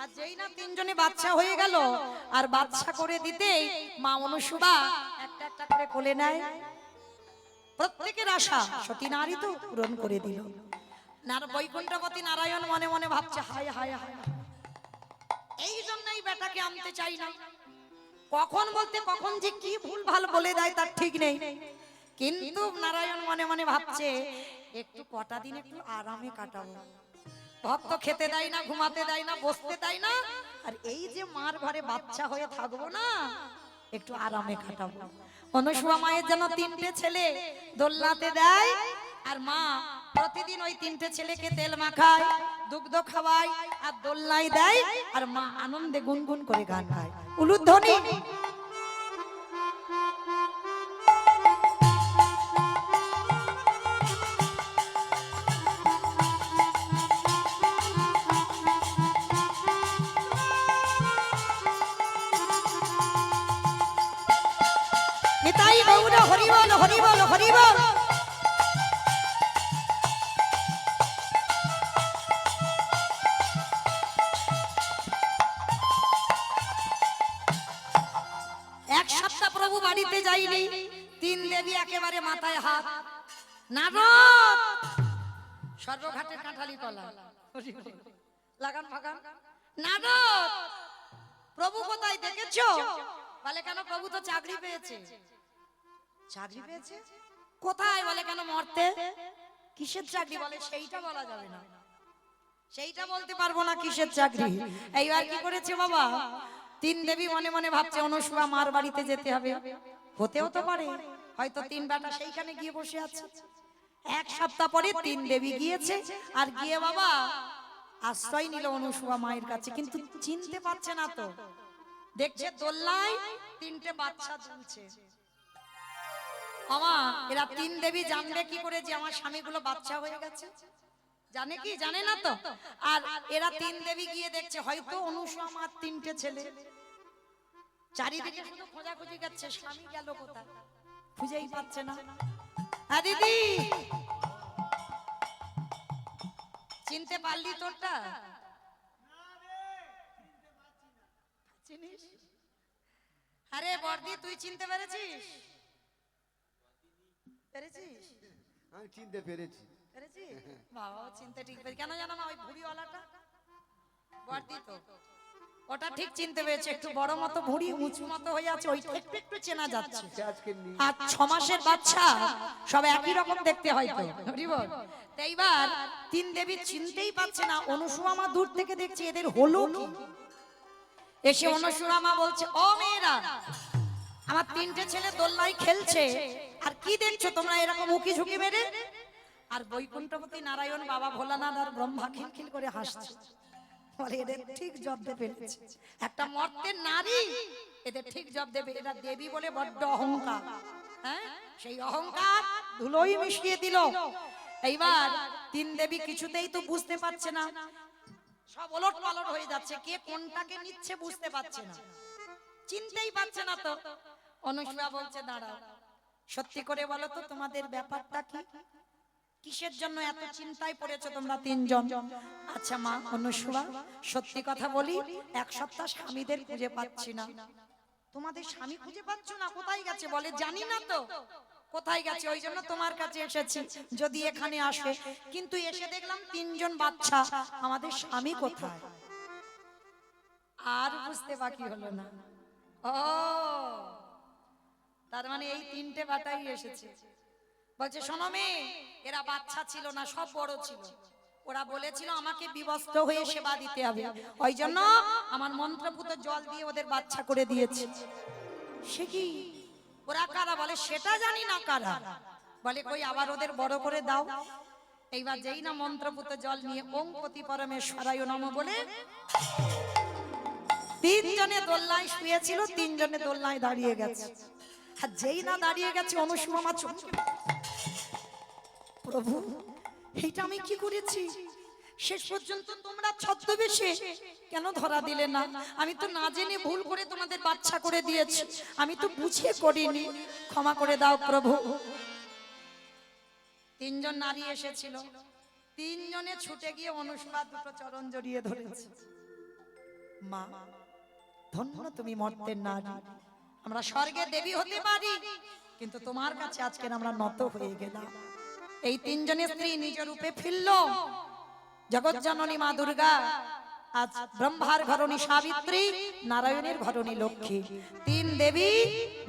আর যেই না 3 জনে বাচ্চা হয়ে গেল, আর বাচ্চা করে দিতেই মা অনুসূয়া একটা একটা করে কোলে নেয়, প্রত্যেকের আশা সতী নারী তো পূরণ করে দিল। বৈকুণ্ঠপতি নারায়ণ মনে মনে ভাবছে, হায় হায় হায়, এই জন্যই বেটাকে আনতে চাই না। কখন বলতে কখন যে কি ভুল ভাল বলে দেয় তার ঠিক নেই। কিন্তু নারায়ণ মনে মনে ভাবছে, একটু কটা দিন একটু আরামে কাটাবো। ভক্ত খেতে দেয় না, ঘুমাতে দেয় না, বসতে দেয় না, আর এই যে মার ঘরে বাচ্চা হয়ে থাকবো না, একটু আরামে কাটাবো। অনুসুয়া মায়ের জন্য 3টে ছেলে দোলনাতে দেয়, আর মা প্রতিদিন ওই 3টে ছেলেকে তেল মাখায়, দুগ্ধ খাওয়ায়, আর দোলনায় দেয়, আর মা আনন্দে গুনগুন করে গান গায়। উলুধ্বনি। নিতাই গৌর হরি বল, হরি বল, হরি বল। এক সপ্তাহ প্রভু বাড়িতে যায়নি, 3 দেবী একেবারে মাথায় হাত। নারদ সর্বঘাটের কাঁঠালি কলা লাগান ফাগান। নারদ প্রভু কোথায় দেখেছো? বলে কেন, প্রভু তো চাকরি পেয়েছে। চাকরি পেয়েছে কোথায়? বলে কেন, মরতে। কিসের চাকরি? বলে সেইটা বলা যাবে না, সেইটা বলতে পারবো না কিসের চাকরি। এইবার কি করেছে বাবা, 3 দেবী মনে মনে ভাবছে অনুসুয়া মার বাড়িতে যেতে হবে। হতেও তো পারে হয়তো 3 বেটা সেইখানে গিয়ে বসে আছে। এক সপ্তাহ পরে 3 দেবী গিয়েছে, আর গিয়ে বাবা আশ্রয় নিল অনুসুয়া মায়ের কাছে। কিন্তু চিনতে পারছে না তো, দেখছে দোলনায় 3টে বাচ্চা ঝুলছে। মামা এরা 3 দেবী জানবে কি করে যে আমার স্বামীগুলো বাচ্চা হয়ে গেছে? জানে কি? জানে না তো। আর এরা 3 দেবী গিয়ে দেখছে হয়তো অনুসুয়া মার 3টে ছেলে। চারিদিকে শুধু খোঁজাখুঁজি করছে, স্বামী গেল কোথায়, খুঁজেই পাচ্ছে না। হ্যাঁ দিদি, চিনতে পারলি তোরটা? চিনিস? আরে বর্দি, তুই চিনতে পেরেছিস? পেরেছিস? আমি চিনতে পেরেছি। পেরেছিস? বাবাও চিনতে ঠিক পেরেছি। কেন জানো না, ওই ভুড়িওয়ালাটা বর্দি তো, ওটা ঠিক চিনতে পেরেছে। একটু বড় মতো ভুড়ি, উঁচু মতো হয়ে আছে, ওই একটু একটু চেনা যাচ্ছে। আর 6 মাসের বাচ্চা, সব একই রকম দেখতে হয়তো। হরি বল। তো এইবার 3 দেবী চিনতেই পারছে না। অনুসুয়া মা দূর থেকে দেখছে এদের হলো কি। এসে অনুসুয়া মা বলছে, ও মেয়েরা, আমার 3টে ছেলে দোলনায় খেলছে, আর কি দেখছো তোমরা এরকম উকি ঝুঁকি মেরে? আর বৈকুণ্ঠপতি নারায়ণ, বাবা ভোলানাথ আর ব্রহ্মা খিলখিল করে হাসছে। বলে এদের ঠিক জব দেবে, একটা মর্তের নারী এদের ঠিক জব দেবে। এরা দেবী বলে বড্ড অহংকার, হ্যাঁ, সেই অহংকার ধুলোই মিশিয়ে দিল। এইবার 3 দেবী কিছুতেই তো বুঝতে পারছে না, সব ওলট পালট হয়ে যাচ্ছে, কে কোনটাকে নিচ্ছে বুঝতে পারছে না, চিনতেই পারছে না তো। অনুসুয়া বলছে, দাঁড়াও, সত্যি করে বলো তো তোমাদের ব্যাপারটা কি? কিসের জন্য এত চিন্তায় পড়েছো তোমরা 3 জন? আচ্ছা মা অনুসুয়া, সত্যি কথা বলি, 1 সপ্তাহ স্বামীদের খুঁজে পাচ্ছি না। তোমাদের স্বামী খুঁজে পাচ্ছ না? কোথায় গেছে? বলে জানি না তো কোথায় গেছে, ওই জন্য তোমার কাছে এসেছি, যদি এখানে আসে। কিন্তু এসে দেখলাম 3 জন বাচ্চা, আমাদের স্বামী কোথায়? আর বুঝতে বাকি হলো না। ও, তার মানে এই 3টে বাটাই এসেছে। বলছে, শোনো মেয়ে, এরা বাচ্চা ছিল না, সব বড় ছিল। ওরা বলেছিল আমাকে বিবস্ত্র হয়ে সেবা দিতে হবে, ওই জন্য আমার মন্ত্রপুত জল দিয়ে ওদের বাচ্চা করে দিয়েছে। সে কি? ওরা কারা? বলে সেটা জানি না কারা। বলে কই, আবার ওদের বড় করে দাও। এইবার যেই না মন্ত্রপুত জল নিয়ে ওং পতি পরমেশ্বরায় নমঃ বলে 3 জনে দোলনায় শুয়েছিল, 3 জনে দোলনায় দাঁড়িয়ে গেছে। আর যেই না দাঁড়িয়ে গেছে, অনুসুয়া মা চমকে, প্রভু এইটা আমি কি করেছি? শেষ পর্যন্ত তোমরা ছদ্মবেশে কেন ধরা দিলে না? আমি তো না জেনে ভুল করে তোমাদের বাচ্চা করে দিয়েছি, আমি তো বুঝিয়ে করিনি, ক্ষমা করে দাও প্রভু। 3 জন নারী এসেছিল, 3 জনে ছুটে গিয়ে অনুসুয়া 2টো চরণ জড়িয়ে ধরেছে। মা ধন্য তুমি মর্তের নারী, আমরা স্বর্গে দেবী হতে পারি, কিন্তু তোমার কাছে আজকে আমরা নত হয়ে গেলাম। এই তিনজনের স্ত্রী নিজ রূপে ফিরল। জগৎ জননী মা দুর্গা, আজ ব্রহ্মার ঘরণী সাবিত্রী, নারায়ণের ঘরণী লক্ষ্মী, তিন দেবী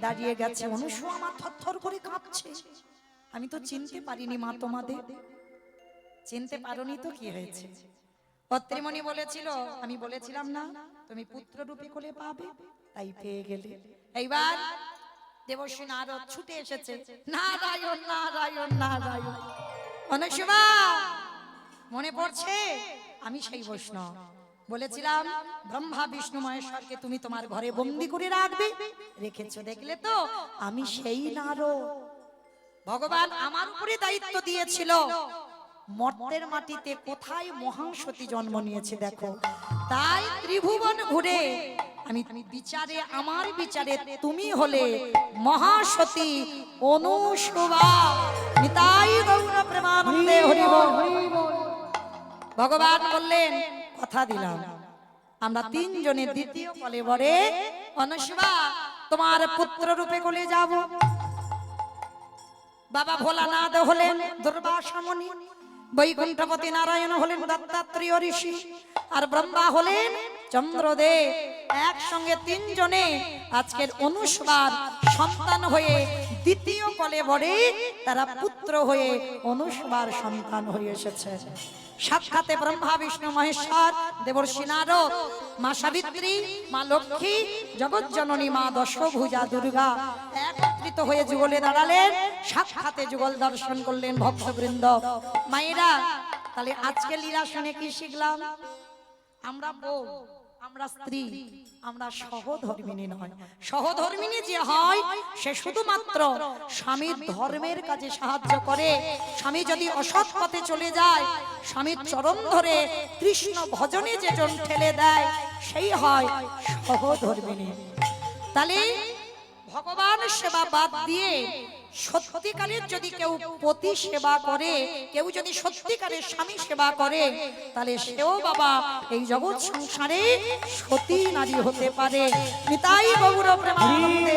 দাঁড়িয়ে গেছে। অনুসূয়া মা থরথর করে কাঁপছে। আমি তো চিনতে পারিনি মা তোমাদের। চিনতে পারোনি তো কি হয়েছে? অত্রিমণি বলেছিল, আমি বলেছিলাম না তুমি পুত্র রূপে কোলে পাবে, তাই পেয়ে গেলে। এইবার দেবর্ষী নারদ ছুটে এসেছে, নারায়ণ নারায়ণ নারায়ণ। অনুসূয়া মনে পড়ছে আমি সেই বৈষ্ণব বলেছিলাম ব্রহ্মা বিষ্ণু মহেশ্বরকে তুমি তোমার ঘরে বন্দি করে রাখবে, রেখেছো দেখলে তো। আমি সেই নারদ। ভগবান আমার উপরে দায়িত্ব দিয়েছিল মর্তের মাটিতে কোথায় মহাসতী জন্ম নিয়েছে দেখো। তাই ত্রিভুবন ঘুরে আমি বিচারে, আমার বিচারে তুমি হলে মহাসতী অনুসূয়া। নিতাই গৌর প্রেমানন্দে হরি বল। ভগবান বললেন কথা দিলাম আমরা তিনজনের দ্বিতীয় কলেবরে অনুসূয়া তোমার পুত্র রূপে কোলে যাব। বাবা ভোলানাথ হলেন দুর্বাসা মুনি, বৈকুণ্ঠপতি নারায়ণ হলেন দত্তাত্রেয় ঋষি, আর ব্রহ্মা হলেন চন্দ্রদেব। একসঙ্গে তিনজনে আজকের অনুসূয়ার সন্তান হয়ে দ্বিতীয় কলেবরে তারা পুত্র হয়ে অনুসূয়ার সন্তান হয়ে এসেছে। সাক্ষাতে ব্রহ্মা বিষ্ণু মহেশ্বর, দেবর্ষী নারদ, মা সাবিত্রী, মা লক্ষ্মী, জগৎ জননী মা দশভুজা দুর্গা একত্রিত হয়ে যুগলে দাঁড়ালেন। সাক্ষাতে যুগল দর্শন করলেন ভক্তবৃন্দ। মায়েরা, তাহলে আজকে লীলা শুনে কি শিখলাম? আমরা বউ, আমরা স্ত্রী, আমরা সহধর্মিণী নয়। সহধর্মিণী যে হয় সে শুধুমাত্র স্বামীর ধর্মের কাজে সাহায্য করে। স্বামী যদি অসৎ পথে চলে যায়, স্বামীর চরণ ধরে কৃষ্ণ ভজনে যেজন ঠেলে দেয়, সেই হয় সহধর্মিণী। তাহলে ভগবান সেবা বাদ দিয়ে সত্যিকারের যদি কেউ পতি সেবা করে, কেউ যদি সত্যিকারের স্বামী সেবা করে, তাহলে সেও বাবা এই জগৎ সংসারে সতী নারী হতে পারে। নিতাই গৌর প্রেমানন্দে।